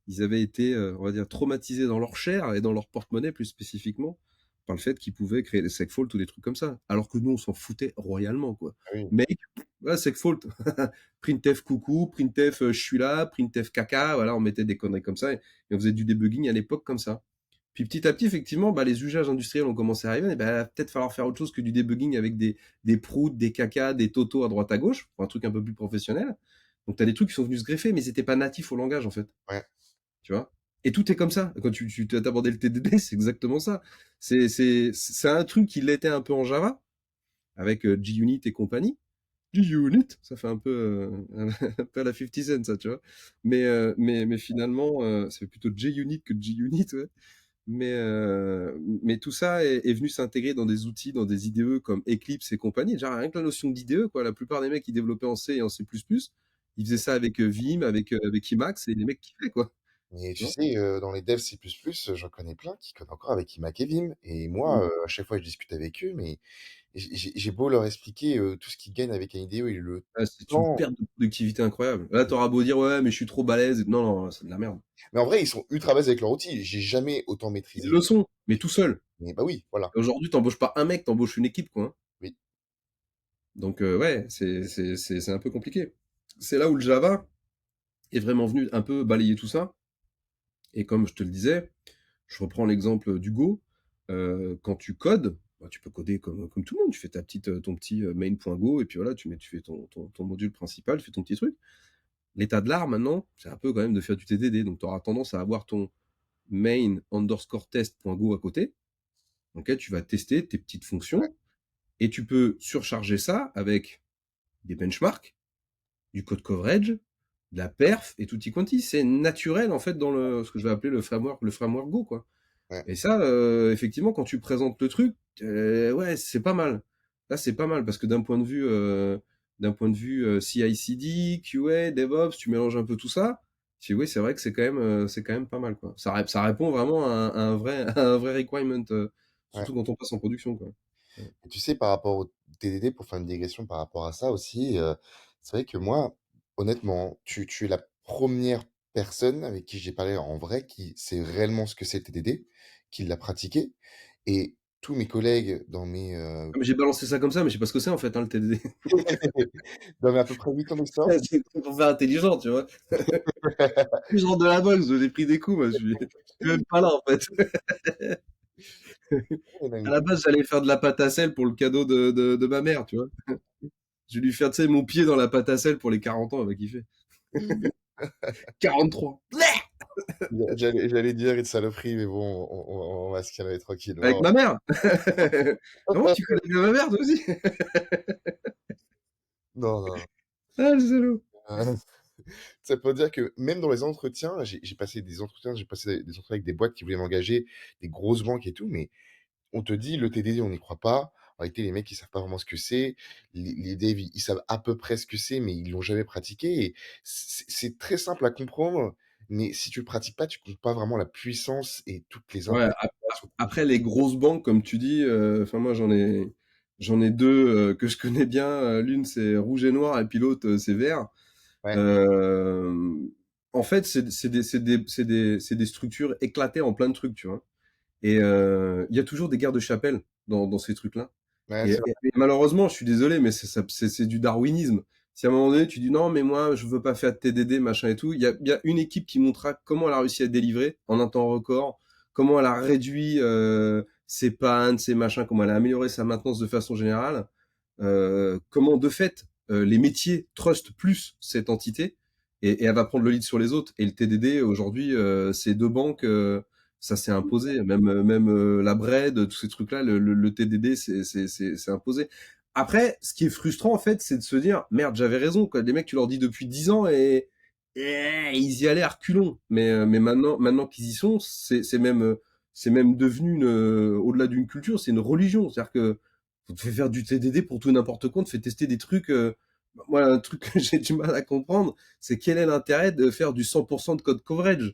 ils avaient été, on va dire, traumatisés dans leur chair et dans leur porte-monnaie, plus spécifiquement, par le fait qu'ils pouvaient créer des segfaults ou des trucs comme ça. Alors que nous, on s'en foutait royalement, quoi.
ah oui,
Mec, voilà, segfault. Printf coucou, printf, je suis là, printf caca, voilà, on mettait des conneries comme ça, et on faisait du debugging à l'époque comme ça. Puis petit à petit, effectivement, bah, les usages industriels ont commencé à arriver, et bah, il va peut-être falloir faire autre chose que du debugging avec des proutes, des cacas, des totos à droite à gauche, pour un truc un peu plus professionnel. Donc tu as des trucs qui sont venus se greffer, mais ils étaient pas natifs au langage, en fait,
ouais,
tu vois. Et tout est comme ça. Quand tu as abordé le TDD, c'est exactement ça. C'est un truc qui l'était un peu en Java, avec JUnit et compagnie. JUnit, ça fait un peu, un peu à la 50 Cent, ça, tu vois. Mais finalement, ça fait plutôt JUnit que JUnit, ouais. Mais tout ça est venu s'intégrer dans des outils, dans des IDE comme Eclipse et compagnie. Genre, rien que la notion d'IDE, quoi. La plupart des mecs qui développaient en C et en C++, ils faisaient ça avec Vim, avec Emacs, et les mecs kiffaient, quoi.
mais
Tu
tu
vois?
sais, dans les devs C++, j'en connais plein qui codent encore avec Imac et Vim, et moi,
Mm.
à chaque fois, je discute avec eux, mais j'ai beau leur expliquer, tout ce qu'ils gagnent avec un IDE et le
Ah, c'est une
temps.
perte de productivité incroyable. Là, t'auras beau dire, ouais, mais je suis trop balèze. Non, non, c'est de la merde.
Mais en vrai, ils sont ultra à l'aise avec leur outil. J'ai jamais autant
Ils
maîtrisé.
le sont, mais tout seul.
Mais bah oui, voilà.
Aujourd'hui, t'embauches pas un mec, t'embauches une équipe, quoi, hein.
Oui,
Donc, ouais, c'est un peu compliqué. C'est là où le Java est vraiment venu un peu balayer tout ça. Et comme je te le disais, je reprends l'exemple du Go. Quand tu codes, bah, tu peux coder comme tout le monde. Tu fais ton petit main.go, et puis voilà, tu fais ton module principal, tu fais ton petit truc. L'état de l'art maintenant, c'est un peu quand même de faire du TDD. Donc tu auras tendance à avoir ton main underscore test.go à côté. Ok, tu vas tester tes petites
ouais,
fonctions, et tu peux surcharger ça avec des benchmarks, du code coverage, de la perf et tutti quanti. C'est naturel en fait dans ce que je vais appeler le framework Go, quoi.
ouais,
Et ça, effectivement, quand tu présentes le truc, ouais, c'est pas mal. Là, c'est pas mal parce que d'un point de vue CI/CD, QA, DevOps, tu mélanges un peu tout ça. Tu dis, oui, c'est vrai que c'est quand même pas mal, quoi. Ça répond vraiment à un vrai, à un vrai requirement,
ouais.
surtout quand on passe en production, quoi. Ouais.
Et tu sais, par rapport au TDD, pour faire une digression par rapport à ça aussi, c'est vrai que moi, honnêtement, tu es la première personne avec qui j'ai parlé en vrai qui sait réellement ce que c'est le TDD, qui l'a pratiqué, et tous mes collègues dans mes,
Ah, mais j'ai balancé ça comme ça, mais je sais pas ce que c'est en fait, hein, le TDD.
dans mes à peu près 8 ans d'expérience.
C'est pour faire intelligent, tu vois. Je rentre de la boxe, j'ai pris des coups, moi, je suis même pas là, en fait. À la base, j'allais faire de la pâte à sel pour le cadeau de ma mère, tu vois. Je vais lui faire, tu sais, mon pied dans la pâte à sel pour les 40 ans, elle va kiffer. 43.
J'allais dire une saloperie, mais bon, on va se calmer
Avec
tranquillement.
ma mère. Non, tu connais bien ma mère, toi aussi?
Non, non.
Ah, le salaud.
Ça peut dire que même dans les entretiens, j'ai passé des entretiens, j'ai passé des entretiens avec des boîtes qui voulaient m'engager, des grosses banques et tout, mais on te dit le TDD, on n'y croit pas. En réalité, les mecs, ils savent pas vraiment ce que c'est. Les devs, ils savent à peu près ce que c'est, mais ils l'ont jamais pratiqué. Et c'est très simple à comprendre, mais si tu le pratiques pas, tu comprends pas vraiment la puissance et toutes les
Ouais,
impacts sur ton
après les grosses banques, comme tu dis, enfin moi j'en ai deux que je connais bien. L'une c'est rouge et noir et puis l'autre c'est vert.
Ouais,
Euh, En fait, c'est des structures éclatées en plein de trucs, tu vois. Et il y a toujours des guerres de chapelle dans ces trucs-là.
ouais,
Et,
c'est
et- et malheureusement, je suis désolé, mais c'est du darwinisme. Si à un moment donné, tu dis non, mais moi, je veux pas faire de TDD, machin et tout, il y a une équipe qui montrera comment elle a réussi à délivrer en un temps record, comment elle a réduit ses pannes, ses machins, comment elle a amélioré sa maintenance de façon générale, comment de fait les métiers trustent plus cette entité et elle va prendre le lead sur les autres. Et le TDD aujourd'hui, c'est deux banques. Ça s'est imposé, même la Bred, tous ces trucs-là, le TDD, c'est imposé. Après, ce qui est frustrant en fait, c'est de se dire merde, j'avais raison quoi. Les mecs, tu leur dis depuis 10 ans et ils y allaient à reculons. Mais maintenant qu'ils y sont, c'est même devenu au-delà d'une culture, c'est une religion. C'est-à-dire que on te fait faire du TDD pour tout et n'importe quoi, on te fait tester des trucs. Moi, un truc que j'ai du mal à comprendre, c'est quel est l'intérêt de faire du 100% de code coverage.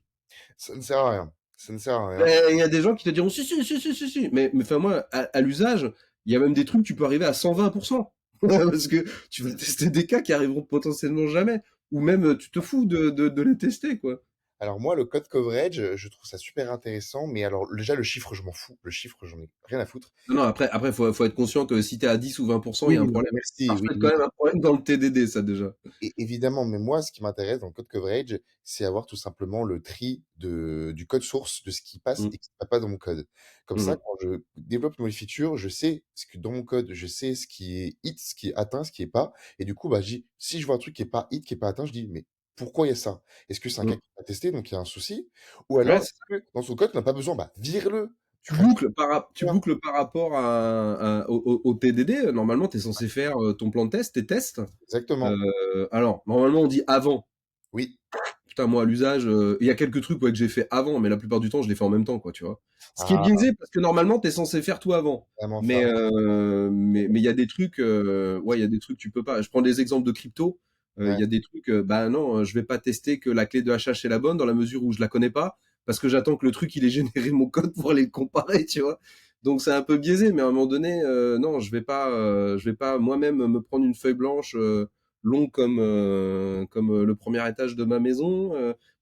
ça ne sert à rien. Ça ne sert à rien.
Il y a des gens qui te diront si, si, si, si, si, si. Mais enfin, moi, à l'usage, il y a même des trucs, tu peux arriver à 120%. Parce que tu vas tester des cas qui arriveront potentiellement jamais. Ou même, tu te fous de les tester, quoi.
Alors moi, le code coverage, je trouve ça super intéressant, mais alors déjà le chiffre, je m'en fous. Le chiffre, j'en ai rien à foutre.
Non, non, après, faut être conscient que si t'es à 10 ou 20%, il y
Oui,
a un
non,
problème. Ça
merci, oui,
reflète quand
oui.
même un problème dans le TDD, ça, déjà.
Évidemment, mais moi, ce qui m'intéresse dans le code coverage, c'est avoir tout simplement le tri du code source, de ce qui passe
Mm,
et qui ne va pas dans mon code. Comme ça,
mm.
quand je développe une nouvelle feature, je sais ce que dans mon code, je sais ce qui est hit, ce qui est atteint, ce qui est pas. Et du coup, bah, si je vois un truc qui est pas hit, qui est pas atteint, je dis, mais pourquoi il y a ça? Est-ce que c'est un cas
Mm.
qui n'a pas testé, donc il y a un souci? Ou
Ouais,
alors,
c'est ça.
est-ce que dans son code, on n'a pas besoin? Bah, vire-le. Tu
Tu
rajoutes
boucles tu
rien.
boucles par rapport au TDD. Normalement, tu es censé faire ton plan de test, tes tests.
Exactement.
Alors, normalement, on dit avant.
Oui.
Putain, moi, à l'usage, il y a quelques trucs ouais, que j'ai fait avant, mais la plupart du temps, je les fais en même temps, quoi, tu vois. Ce qui est
Ah,
biaisé, parce que normalement, t'es censé faire tout avant.
vraiment
Mais
ça.
mais il y a des trucs, ouais, il y a des trucs tu peux pas. Je prends des exemples de crypto. Il
Ouais.
y a des trucs, bah non, je vais pas tester que la clé de hachage est la bonne dans la mesure où je la connais pas, parce que j'attends que le truc il ait généré mon code pour aller le comparer, tu vois. Donc c'est un peu biaisé, mais à un moment donné, non, je vais pas moi-même me prendre une feuille blanche. Long comme le premier étage de ma maison,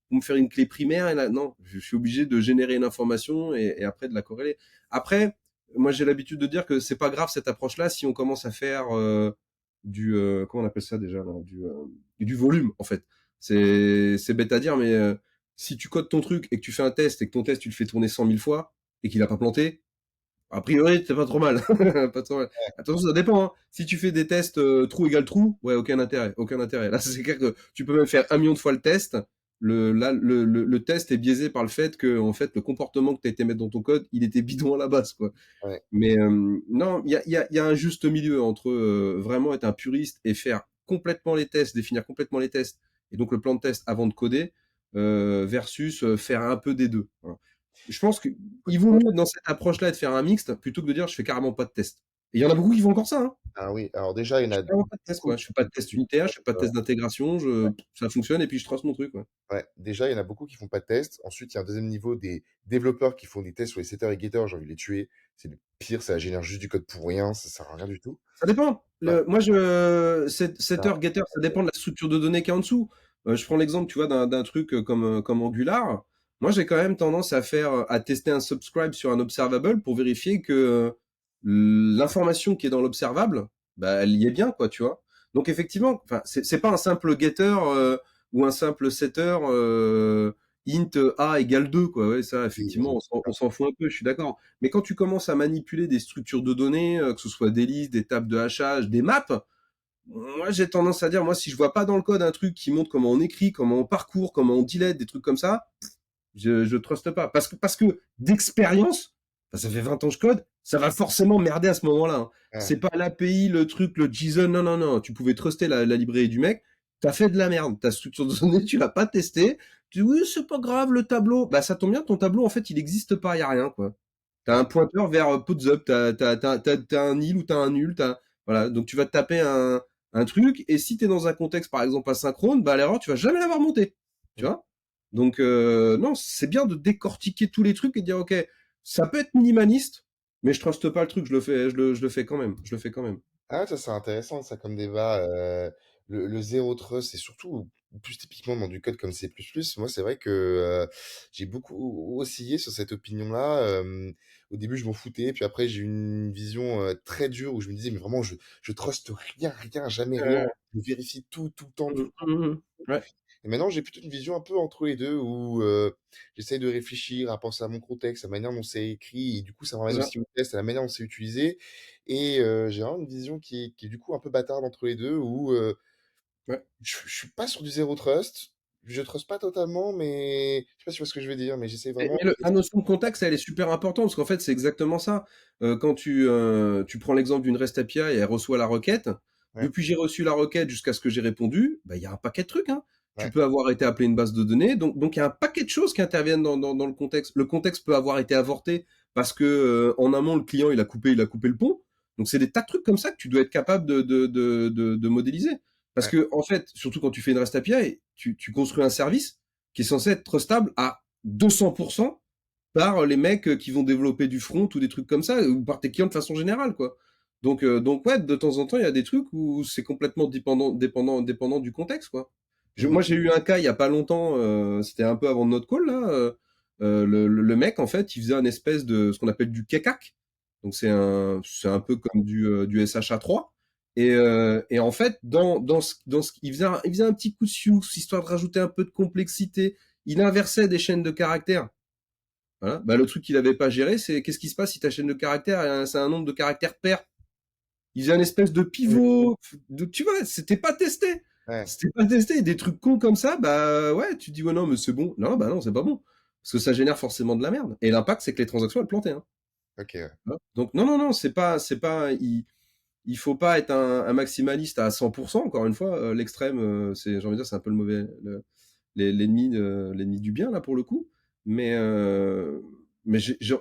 pour me faire une clé primaire. Et là, non, je suis obligé de générer une information et après de la corréler. Après, moi j'ai l'habitude de dire que c'est pas grave cette approche-là si on commence à faire comment on appelle ça déjà là, du volume en fait. C'est bête à dire, mais si tu codes ton truc et que tu fais un test et que ton test tu le fais tourner 100 000 fois et qu'il a pas planté, a priori, c'est pas trop mal. Pas trop mal. Attention, ça dépend. Hein. Si tu fais des tests trou égale trou, ouais, aucun intérêt, aucun intérêt. Là, c'est clair que tu peux même faire 1 million de fois le test. Le test est biaisé par le fait que, en fait, le comportement que tu as été mettre dans ton code, il était bidon à la base, quoi.
Ouais.
Mais non, il y a un juste milieu entre vraiment être un puriste et faire complètement les tests, définir complètement les tests, et donc le plan de test avant de coder, versus faire un peu des deux. Voilà. Je pense qu'il vaut mieux dans cette approche-là de faire un mixte plutôt que de dire je fais carrément pas de test. Et il y en a beaucoup qui font encore ça. Hein.
Ah oui, alors déjà, il y en
Je
a
fais carrément pas de test,
beaucoup
quoi. Je
qui
fais pas de test unitaire, je fais pas de test d'intégration,
ouais,
ça fonctionne et puis je trace mon truc. Ouais.
ouais. Déjà, il y en a beaucoup qui font pas de tests. Ensuite, il y a un deuxième niveau des développeurs qui font des tests sur les setters et getters. J'ai envie de les tuer. C'est le pire, ça génère juste du code pour rien, ça sert à rien du tout.
Ça dépend.
Ouais,
Moi, setter,
ça,
getter, ça dépend de la structure de données qu'il y a en dessous. Je prends l'exemple, tu vois, d'un truc comme Angular. Moi, j'ai quand même tendance à tester un subscribe sur un observable pour vérifier que l'information qui est dans l'observable, bah, elle y est bien, quoi, tu vois. Donc, effectivement, enfin, c'est pas un simple getter ou un simple setter int a égale 2, quoi. Ouais, ça,
oui, oui,
effectivement, on s'en fout un peu, je suis d'accord. Mais quand tu commences à manipuler des structures de données, que ce soit des listes, des tables de hachage, des maps, moi, j'ai tendance à dire, moi, si je vois pas dans le code un truc qui montre comment on écrit, comment on parcourt, comment on delete, des trucs comme ça, je truste pas. Parce que d'expérience, enfin, ça fait 20 ans que je code, ça va forcément merder à ce moment-là, hein.
Ouais,
C'est pas l'API, le truc, le JSON, non, non, non. Tu pouvais truster la librairie du mec, t'as fait de la merde. Ta structure de données, tu l'as pas testé. Tu dis, oui, c'est pas grave, le tableau. Bah, ça tombe bien, ton tableau, en fait, il existe pas, y a rien, quoi. T'as
ouais.
un pointeur vers puts up, t'as un nil ou t'as un nul, voilà. Donc, tu vas te taper un truc, et si t'es dans un contexte, par exemple, asynchrone, bah, l'erreur, tu vas jamais l'avoir montée. Tu
Mmh.
vois? Donc, non, c'est bien de décortiquer tous les trucs et de dire, OK, ça peut être minimaliste, mais je truste pas le truc, je le fais quand même. Je le fais quand même.
Ah, ça, c'est intéressant, ça, comme débat. Le zéro trust, et surtout, plus typiquement dans du code comme C++, moi, c'est vrai que j'ai beaucoup oscillé sur cette opinion-là. Au début, je m'en foutais, puis après, j'ai eu une vision très dure où je me disais, mais vraiment, je truste rien, rien, jamais rien.
Ouais.
Je vérifie tout, tout le temps, tout
Mmh,
le temps.
mmh mh. Ouais,
Et maintenant, j'ai plutôt une vision un peu entre les deux où j'essaye de réfléchir, à penser à mon contexte, à la manière dont c'est écrit, et du coup, ça
c'est
m'emmène
ça.
aussi au test, à la manière dont c'est utilisé. Et j'ai vraiment une vision qui est du coup un peu bâtarde entre les deux, où
Ouais.
je suis pas sur du zéro trust. Je trust pas totalement, mais je sais pas si tu vois ce que je veux dire, mais j'essaie
Mais
vraiment.
la notion de contexte, elle est super importante parce qu'en fait, c'est exactement ça. Quand tu prends l'exemple d'une REST API et elle reçoit la requête,
Ouais,
depuis j'ai reçu la requête jusqu'à ce que j'ai répondu, bah, il y a un paquet de trucs, hein. Tu
ouais,
peux avoir été appelé une base de données, donc il y a un paquet de choses qui interviennent dans le contexte. Le contexte peut avoir été avorté parce que en amont le client il a coupé le pont. Donc c'est des tas de trucs comme ça que tu dois être capable de modéliser. Parce
ouais,
que en fait, surtout quand tu fais une REST API, tu construis un service qui est censé être stable à 200% par les mecs qui vont développer du front ou des trucs comme ça, ou par tes clients de façon générale, quoi. Donc ouais, de temps en temps, il y a des trucs où c'est complètement dépendant du contexte, quoi.
mm,
Moi, j'ai eu un cas il y a pas longtemps, c'était un peu avant notre call, là. Le mec, en fait, il faisait un espèce de ce qu'on appelle du kekak. Donc c'est un peu comme du SHA-3. Et en fait, il faisait un petit coup de sioux, histoire de rajouter un peu de complexité. Il inversait des chaînes de caractères. Voilà. Bah, le truc qu'il avait pas géré, c'est qu'est-ce qui se passe si ta chaîne de caractères, c'est un nombre de caractères pair. Il faisait un espèce de
mm,
pivot. Tu vois, c'était pas testé.
ouais,
C'était pas testé. Des trucs cons comme ça, bah ouais, tu dis ouais non mais c'est bon. Non bah non c'est pas bon parce que ça génère forcément de la merde. Et l'impact c'est que les transactions elles plantaient. Hein.
ok, ouais,
Voilà. Donc non non non c'est pas il faut pas être un maximaliste à 100%. Encore une fois, l'extrême j'ai envie de dire c'est un peu le mauvais l'ennemi du bien là pour le coup. Mais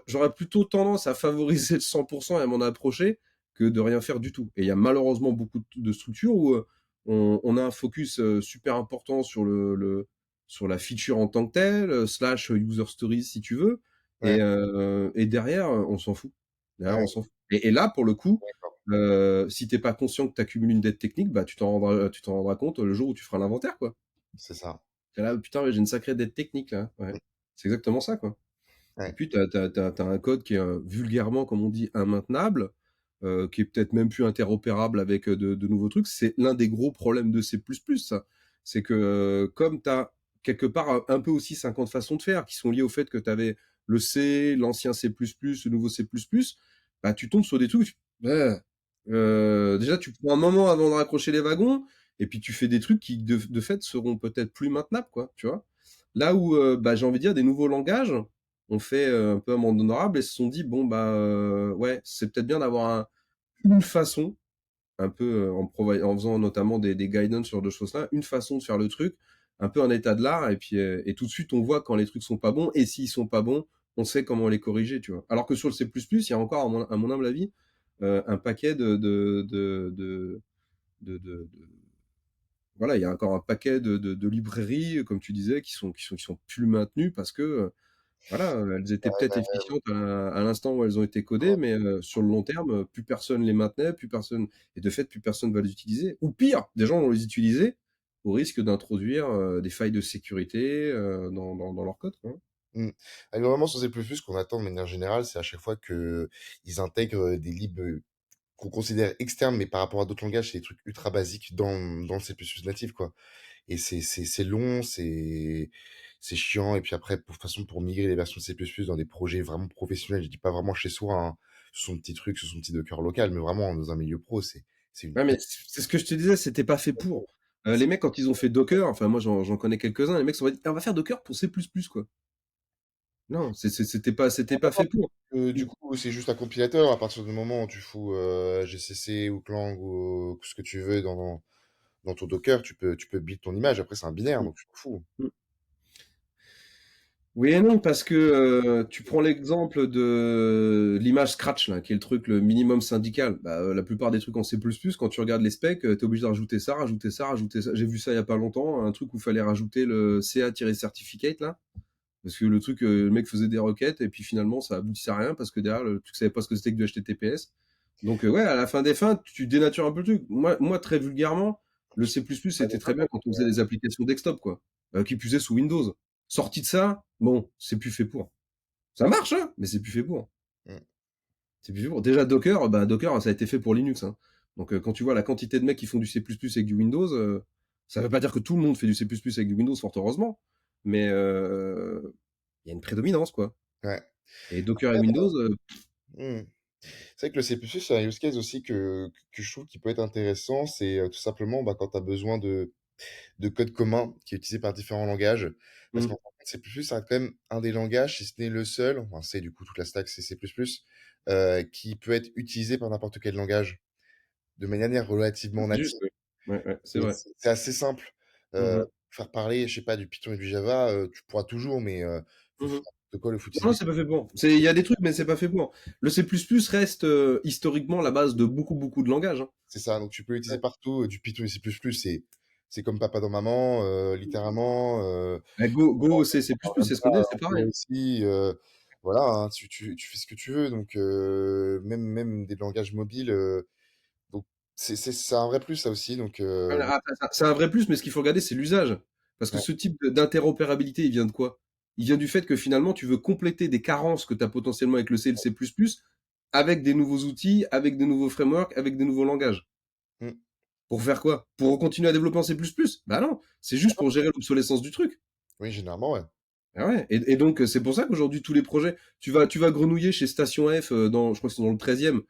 j'aurais plutôt tendance à favoriser le 100% et à m'en approcher que de rien faire du tout. Et il y a malheureusement beaucoup de structures où on a un focus super important sur la feature en tant que telle, slash user stories si tu veux, et,
ouais,
euh, et derrière on s'en fout. Derrière
ouais,
on s'en fout. Et là pour le coup,
d'accord,
si t'es pas conscient que tu accumules une dette technique, bah tu t'en rendras compte le jour où tu feras l'inventaire, quoi.
c'est ça.
Et là, putain, ouais, j'ai une sacrée dette technique là. Ouais.
Mm,
C'est exactement ça, quoi. Et
ouais,
puis t'as un code qui est vulgairement, comme on dit, immaintenable, qui est peut-être même plus interopérable avec de nouveaux trucs. C'est l'un des gros problèmes de C++, ça. C'est que comme t'as quelque part un peu aussi 50 façons de faire qui sont liées au fait que t'avais le C, l'ancien C++, le nouveau C++, bah tu tombes sur des trucs. Ouais. Déjà, tu prends un moment avant de raccrocher les wagons, et puis tu fais des trucs qui de fait seront peut-être plus maintenables, quoi. Tu vois. Là où bah, j'ai envie de dire des nouveaux langages ont fait un peu amende honorable et se sont dit bon bah ouais c'est peut-être bien d'avoir une façon un peu en faisant notamment des guidance sur deux choses là, une façon de faire le truc, un peu un état de l'art et puis et tout de suite on voit quand les trucs sont pas bons et s'ils sont pas bons on sait comment les corriger tu vois. Alors que sur le C++ il y a encore à mon humble avis un paquet de voilà il y a encore un paquet de librairies comme tu disais qui sont plus maintenues parce que voilà, elles étaient
ouais,
peut-être
bah,
efficientes à l'instant où elles ont été codées, mais sur le long terme, plus personne les maintenait, plus personne et de fait, plus personne va les utiliser. Ou pire, des gens vont les utiliser au risque d'introduire, des failles de sécurité, dans leur code, quoi.
mm. Ah, normalement, sur C++, ce qu'on attend de manière générale, c'est à chaque fois que ils intègrent des libs qu'on considère externes, mais par rapport à d'autres langages, c'est des trucs ultra basiques dans le C++ natif, quoi. Et c'est long, c'est chiant. Et puis après, pour de toute façon, pour migrer les versions de C++ dans des projets vraiment professionnels, je dis pas vraiment chez soi, hein, sur son petit truc, sur son petit Docker local, mais vraiment dans un milieu pro, c'est C'est une
Ouais, mais
perte
c'est ce que je te disais, c'était pas fait
de
pour.
temps.
Les
C'est
mecs, quand ils ont fait Docker, enfin moi j'en connais quelques-uns, les mecs se sont dit: «Ah, on va faire Docker pour C++, quoi». Non, c'était pas fait pour.
Du
Mmh.
coup, c'est juste un compilateur. À partir du moment où tu fous GCC ou Clang ou ce que tu veux dans ton Docker, tu peux build ton image. Après, c'est un binaire,
Mmh.
donc tu t'en fous.
Mmh. Oui et non, parce que tu prends l'exemple de l'image Scratch, là, qui est le truc, le minimum syndical. Bah, la plupart des trucs en C++, quand tu regardes les specs, t'es obligé de rajouter ça, rajouter ça, rajouter ça. J'ai vu ça il y a pas longtemps, un truc où il fallait rajouter le CA-certificate, là. Parce que le truc, le mec faisait des requêtes et puis finalement ça aboutissait à rien parce que derrière le truc savait pas ce que c'était que du HTTPS. Donc ouais, à la fin des fins, tu dénatures un peu le truc. Moi très vulgairement, le C++
Pas des
c'était
fois,
très bien quand on faisait des applications desktop quoi, qui puisaient sous Windows. Sorti de ça, bon, c'est plus fait pour. Ça marche hein, mais c'est plus fait pour.
mm.
C'est plus fait pour. Déjà Docker, bah Docker ça a été fait pour Linux hein. Donc quand tu vois la quantité de mecs qui font du C++ avec du Windows, ça veut pas dire que tout le monde fait du C++ avec du Windows fort heureusement, mais il y a une prédominance quoi.
Ouais.
Et Docker et Windows,
Mm. C'est vrai que le C++, c'est un use case aussi que je trouve qui peut être intéressant. C'est tout simplement bah, quand tu as besoin de code commun qui est utilisé par différents langages. Parce qu'en
mmh,
fait, C++, c'est quand même un des langages, si ce n'est le seul, enfin, c'est du coup toute la stack, c'est C++, qui peut être utilisé par n'importe quel langage de manière relativement
c'est juste,
native.
oui. Ouais, ouais, c'est
Et
vrai.
c'est assez simple.
Mmh mh.
Faire parler, je sais pas, du Python et du Java, tu pourras toujours, mais faut
Mmh
foutre
mh.
n'importe quoi, le faut
Non,
utiliser.
c'est pas fait pour. Il y a des trucs, mais c'est pas fait pour. Le C++ reste historiquement la base de beaucoup, beaucoup de langages. Hein.
C'est ça, donc tu peux
Ouais.
l'utiliser partout. Du Python et C++, c'est comme papa dans maman, littéralement.
Bah, Go, C++, c'est ce qu'on dit, c'est
Moi
pareil.
aussi, voilà, hein, tu fais ce que tu veux, donc même des langages mobiles, donc c'est un vrai plus ça aussi, donc
Voilà, après ça c'est un vrai plus, mais ce qu'il faut regarder, c'est l'usage. Parce que
ouais,
ce type d'interopérabilité, il vient de quoi? Il vient du fait que finalement, tu veux compléter des carences que tu as potentiellement avec le C et le C++ avec des nouveaux outils, avec des nouveaux frameworks, avec des nouveaux langages.
mmh,
Pour faire quoi? Pour continuer à développer en C++? Bah non, c'est juste pour gérer l'obsolescence du truc.
oui, généralement, ouais.
Ah ouais, et donc c'est pour ça qu'aujourd'hui tous les projets, tu vas grenouiller chez Station F dans, je crois que c'est dans le 13e.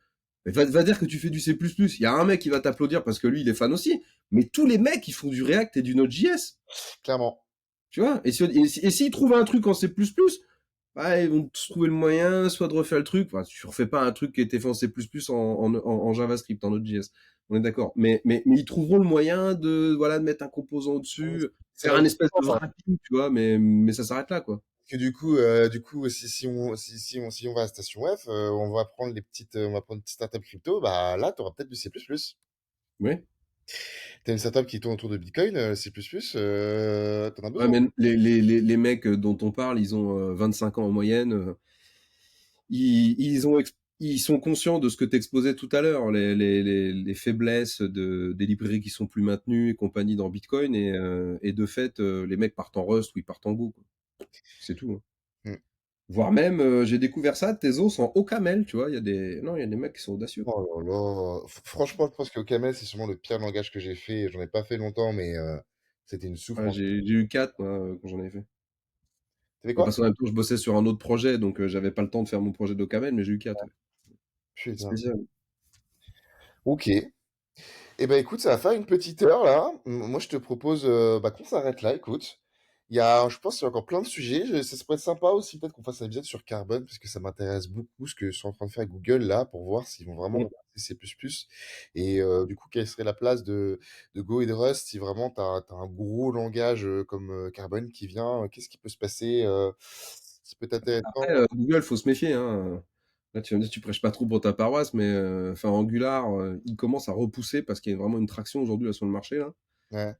Mais va dire que tu fais du C++, il y a un mec qui va t'applaudir parce que lui il est fan aussi, mais tous les mecs ils font du React et du Node.js,
Clairement.
tu vois? Et s'ils trouvent un truc en C++, bah, ils vont trouver le moyen soit de refaire le truc, enfin tu refais pas un truc qui a été fait en C++ en JavaScript, en Node.js. On est d'accord. Mais ils trouveront le moyen de voilà de mettre un composant au-dessus,
C'est
faire
là où
un
je
espèce de
pense, hein,
wrapping, tu vois, mais ça s'arrête là quoi.
que du coup, si on va à Station F, on va prendre une petite startup crypto, bah là, tu auras peut-être du C++.
Oui.
T'as une startup qui tourne autour de Bitcoin, C++, t'en as
Ouais,
besoin.
mais les mecs dont on parle, ils ont 25 ans en moyenne. Ils sont conscients de ce que tu exposais tout à l'heure, les faiblesses des librairies qui sont plus maintenues et compagnie dans Bitcoin. Et de fait, les mecs partent en Rust ou ils partent en Go. Quoi. C'est tout. Hein.
Hmm.
Voire même, j'ai découvert ça, Tezos en OCaml, tu vois. Non, il y a des mecs qui sont audacieux. Quoi.
Oh là là. Franchement, je pense que OCaml, c'est sûrement le pire langage que j'ai fait. J'en ai pas fait longtemps, mais c'était une
Ouais,
souffrance.
j'ai eu 4 moi, quand j'en ai fait.
T'as fait
Bon,
quoi?
parce qu'en même temps, je bossais sur un autre projet, donc j'avais pas le temps de faire mon projet d'OCaml, mais j'ai eu 4. Ouais.
Putain.
Spécial.
Ok. Eh ben écoute, ça va faire une petite heure là. Moi, je te propose bah, qu'on s'arrête là. Écoute, je pense qu'il y a encore plein de sujets. Ça pourrait être sympa aussi, peut-être qu'on fasse un épisode sur Carbone, parce que ça m'intéresse beaucoup ce que sont en train de faire Google là, pour voir s'ils vont vraiment
Mm.
remplacer C++. Et du coup, quelle serait la place de Go et de Rust si vraiment tu as un gros langage comme Carbone qui vient. Qu'est-ce qui peut se passer? Ça peut être intéressant.
Après, Google, faut se méfier. Hein. Là, tu vas me dire, tu prêches pas trop pour ta paroisse, mais enfin Angular, il commence à repousser parce qu'il y a vraiment une traction aujourd'hui là sur le marché là.
Ouais.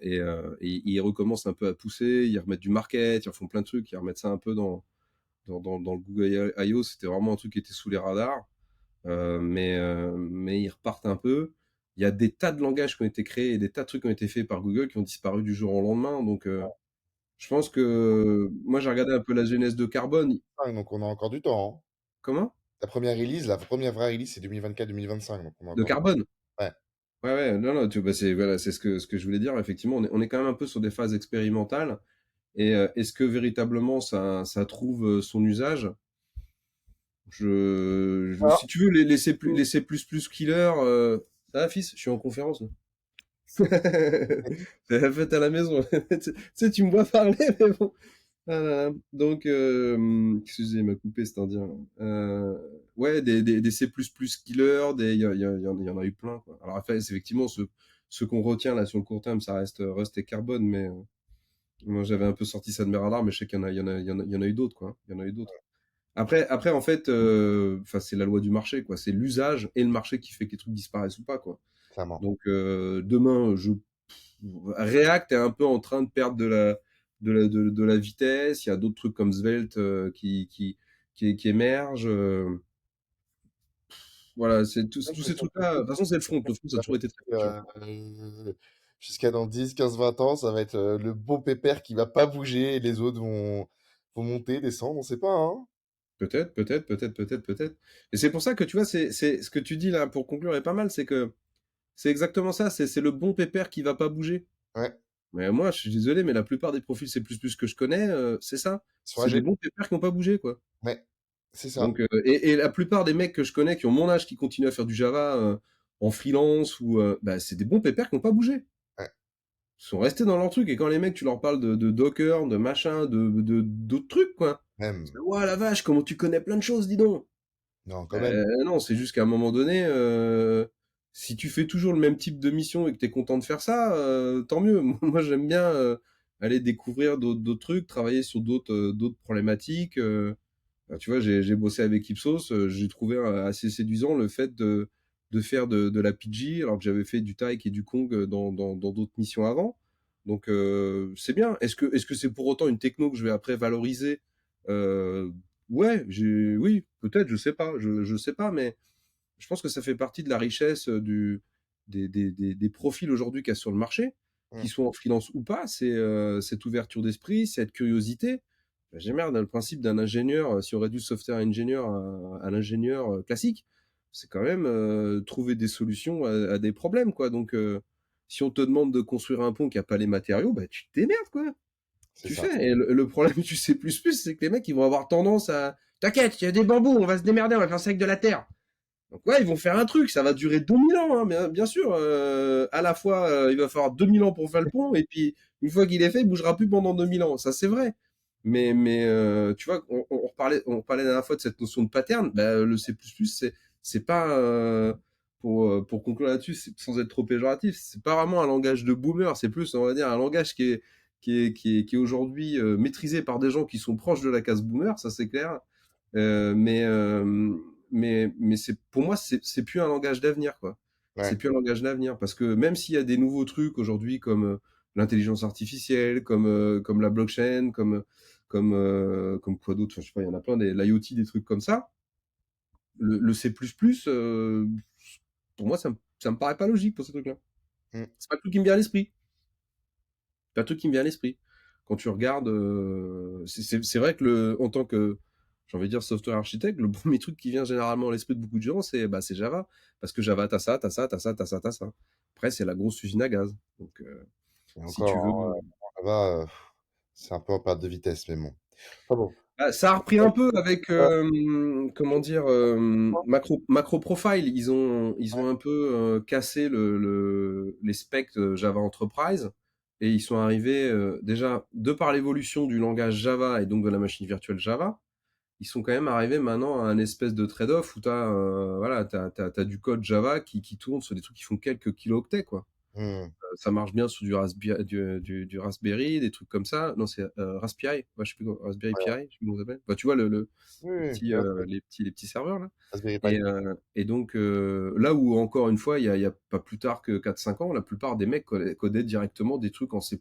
Et ils recommencent un peu à pousser, ils remettent du market, ils refont plein de trucs, ils remettent ça un peu dans le Google I.O. C'était vraiment un truc qui était sous les radars, mais ils repartent un peu. Il y a des tas de langages qui ont été créés et des tas de trucs qui ont été faits par Google qui ont disparu du jour au lendemain. Donc, je pense que moi, j'ai regardé un peu la genèse de Carbone.
Donc on a encore du temps, hein.
Comment?
La première vraie release, c'est 2024-2025, donc on a
De
encore.
Carbone.
Ouais.
Ouais, ouais, non, non, bah, c'est ce que je voulais dire. Effectivement, on est quand même un peu sur des phases expérimentales. Et est-ce que véritablement ça trouve son usage?
Ah,
Si tu veux,
mmh,
les C++ killer, ça va, fils? Je suis en conférence, là. C'est la fête à la maison. Tu sais, tu me vois parler, mais bon. Ah là là. Donc, excusez, il m'a coupé cet indien. Ouais, des C++ killers, il y en a eu plein, quoi. Alors, après, effectivement, ceux qu'on retient là sur le court terme, ça reste Rust et Carbone, mais moi j'avais un peu sorti ça de mes radars, mais je sais qu'il y en a, il y en a eu d'autres, quoi. Il y en a eu d'autres. Après, en fait, enfin, c'est la loi du marché, quoi. C'est l'usage et le marché qui fait que les trucs disparaissent ou pas, quoi.
clairement.
Donc, demain, React est un peu en train de perdre de la vitesse. Il y a d'autres trucs comme Svelte qui émergent. Voilà, c'est
C'est vrai
tous
que
ces
ça peut
trucs-là. De toute façon, c'est le front. Le front, ça a
ça va
toujours été très
rester,
petit, hein.
jusqu'à dans 10, 15, 20 ans, ça va être, le bon pépère qui va pas bouger et les autres vont monter, descendre, on sait pas, hein?
Peut-être. Et c'est pour ça que tu vois, c'est ce que tu dis là pour conclure est pas mal. C'est que c'est exactement ça. C'est le bon pépère qui va pas bouger.
Ouais,
Mais moi, je suis désolé, mais la plupart des profils C++ que je connais, c'est ça.
ils sont
C'est des
âgés.
bons pépères qui ont pas bougé, quoi.
Ouais, c'est ça.
Donc, et la plupart des mecs que je connais qui ont mon âge, qui continuent à faire du Java en freelance ou bah, c'est des bons pépères qui n'ont pas bougé.
Ouais,
Ils sont restés dans leur truc. Et quand les mecs, tu leur parles de Docker, de machin, d'autres trucs, quoi. C'est,
même.
ouah la vache, comment tu connais plein de choses, dis donc.
Non, quand même.
Non, c'est juste qu'à un moment donné, si tu fais toujours le même type de mission et que tu es content de faire ça, tant mieux. Moi, j'aime bien aller découvrir d'autres trucs, travailler sur d'autres problématiques. Tu vois, j'ai bossé avec Ipsos, j'ai trouvé assez séduisant le fait de faire de la PG, alors que j'avais fait du Tyke et du Kong dans d'autres missions avant. Donc, c'est bien. Est-ce que c'est pour autant une techno que je vais après valoriser? Euh, ouais, oui, peut-être, je sais pas, mais je pense que ça fait partie de la richesse des profils aujourd'hui qu'il y a sur le marché,
Mmh,
qu'ils soient en freelance ou pas. C'est cette ouverture d'esprit, cette curiosité. J'ai merde, le principe d'un ingénieur, si on réduit le software ingénieur à l'ingénieur classique, c'est quand même trouver des solutions à des problèmes, quoi. Donc, si on te demande de construire un pont qui a pas les matériaux, bah, tu te démerdes, quoi.
c'est
Tu
ça.
fais. Et le problème du C++, c'est que les mecs, ils vont avoir tendance à, t'inquiète, il y a des bambous, on va se démerder, on va faire ça avec de la terre. Donc ouais, ils vont faire un truc, ça va durer 2000 ans, hein, bien sûr. À la fois, il va falloir 2000 ans pour faire le pont, et puis une fois qu'il est fait, il bougera plus pendant 2000 ans. Ça, c'est vrai. Mais tu vois, on parlait la dernière fois de cette notion de pattern. Bah, le C++, c'est pas pour conclure là-dessus, sans être trop péjoratif, c'est pas vraiment un langage de boomer. C'est plus, on va dire, un langage qui est aujourd'hui maîtrisé par des gens qui sont proches de la case boomer, ça c'est clair. Euh, mais euh, mais c'est pour moi c'est plus un langage d'avenir, quoi. C'est
Ouais.
plus un langage d'avenir parce que même s'il y a des nouveaux trucs aujourd'hui comme l'intelligence artificielle, comme la blockchain, comme quoi d'autre, enfin, je sais pas, il y en a plein, l'IoT, des trucs comme ça. Le C++, pour moi ça me paraît pas logique pour ces trucs-là.
Mmh.
C'est pas le truc qui me vient à l'esprit. C'est pas le truc qui me vient à l'esprit. Quand tu regardes, c'est vrai que en tant que, j'ai envie de dire software architecte, le premier truc qui vient généralement à l'esprit de beaucoup de gens, c'est Java. Parce que Java, t'as ça, t'as ça, t'as ça, t'as ça, t'as ça. Après, c'est la grosse usine à gaz. Donc,
Et
si tu veux.
encore, hein, ça va, c'est un peu en perte de vitesse, mais bon. Enfin bon.
Ah, ça a repris un peu avec, comment dire, macro profile. Ils ont un peu cassé les specs de Java Enterprise et ils sont arrivés, déjà, de par l'évolution du langage Java et donc de la machine virtuelle Java, ils sont quand même arrivés maintenant à un espèce de trade-off où voilà, t'as du code Java qui tourne sur des trucs qui font quelques kilooctets, quoi.
Mmh.
Ça marche bien sur du Raspberry, du Raspberry, des trucs comme ça. Non, c'est Raspberry. Ouais, je sais plus Raspberry Pi,
Ouais.
je sais plus comment ça s'appelle. Bah, tu vois
Oui, oui, je vois, c'est
les petits serveurs là.
Raspberry Pi.
Et donc là où encore une fois, il y a pas plus tard que 4 5 ans, la plupart des mecs codaient directement des trucs en C++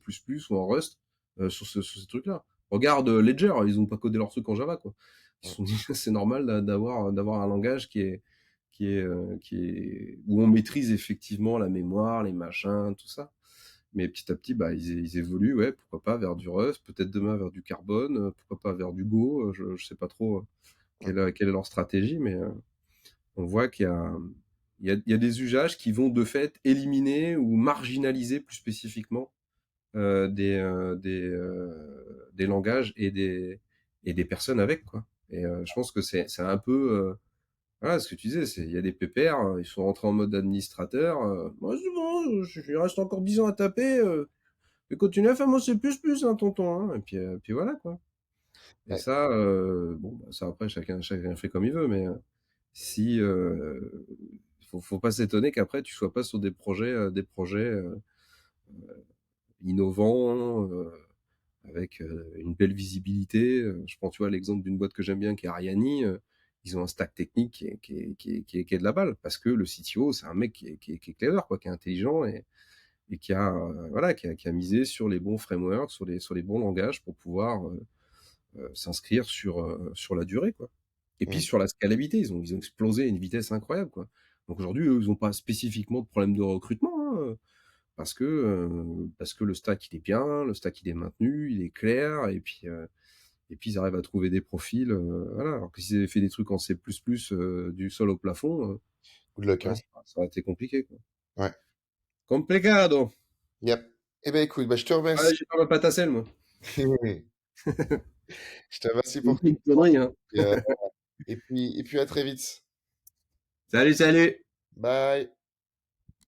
ou en Rust sur ces trucs-là. Regarde Ledger, ils ont pas codé leurs trucs en Java, quoi. Ils se
Mmh.
sont dit c'est normal d'avoir un langage qui est où on maîtrise effectivement la mémoire, les machins, tout ça. Mais petit à petit, bah, ils évoluent, ouais, pourquoi pas vers du Rust, peut-être demain vers du Carbone, pourquoi pas vers du Go, je sais pas trop
Ouais.
quelle est leur stratégie, mais on voit il y a des usages qui vont de fait éliminer ou marginaliser plus spécifiquement des langages et des personnes avec, quoi. Et je pense que c'est un peu, voilà ce que tu disais, c'est il y a des pépères, ils sont rentrés en mode administrateur, «Moi c'est bon, il reste encore 10 ans à taper, et continue à faire mon C++, hein, tonton, hein», et puis voilà, quoi. Et
Ouais.
ça, bon, bah, ça après chacun fait comme il veut, mais si, faut pas s'étonner qu'après tu sois pas sur des projets, innovants, avec, une belle visibilité, je prends, tu vois, l'exemple d'une boîte que j'aime bien qui est Ariani, ils ont un stack technique qui est de la balle parce que le CTO, c'est un mec qui est clever quoi, qui est intelligent et qui a, voilà, qui a misé sur les bons frameworks, sur les bons langages pour pouvoir, s'inscrire sur la durée, quoi. Et puis
Mmh.
sur la scalabilité, ils ont explosé à une vitesse incroyable, quoi. Donc aujourd'hui, eux, ils ont pas spécifiquement de problème de recrutement, hein, parce que le stack, il est bien, le stack, il est maintenu, il est clair et puis ils arrivent à trouver des profils, voilà. Alors que s'ils avaient fait des trucs en C++, du sol au plafond,
Good luck,
ouais,
hein.
ça aurait été compliqué, quoi.
Ouais.
Complicado!
Yep. Eh ben, écoute, bah, je te
Ah,
remercie.
j'ai pas ma pâte à sel, moi.
Je te remercie
J'ai
pour
fait
ton
une
temps
connerie, hein.
et et puis à très vite.
Salut, salut!
Bye.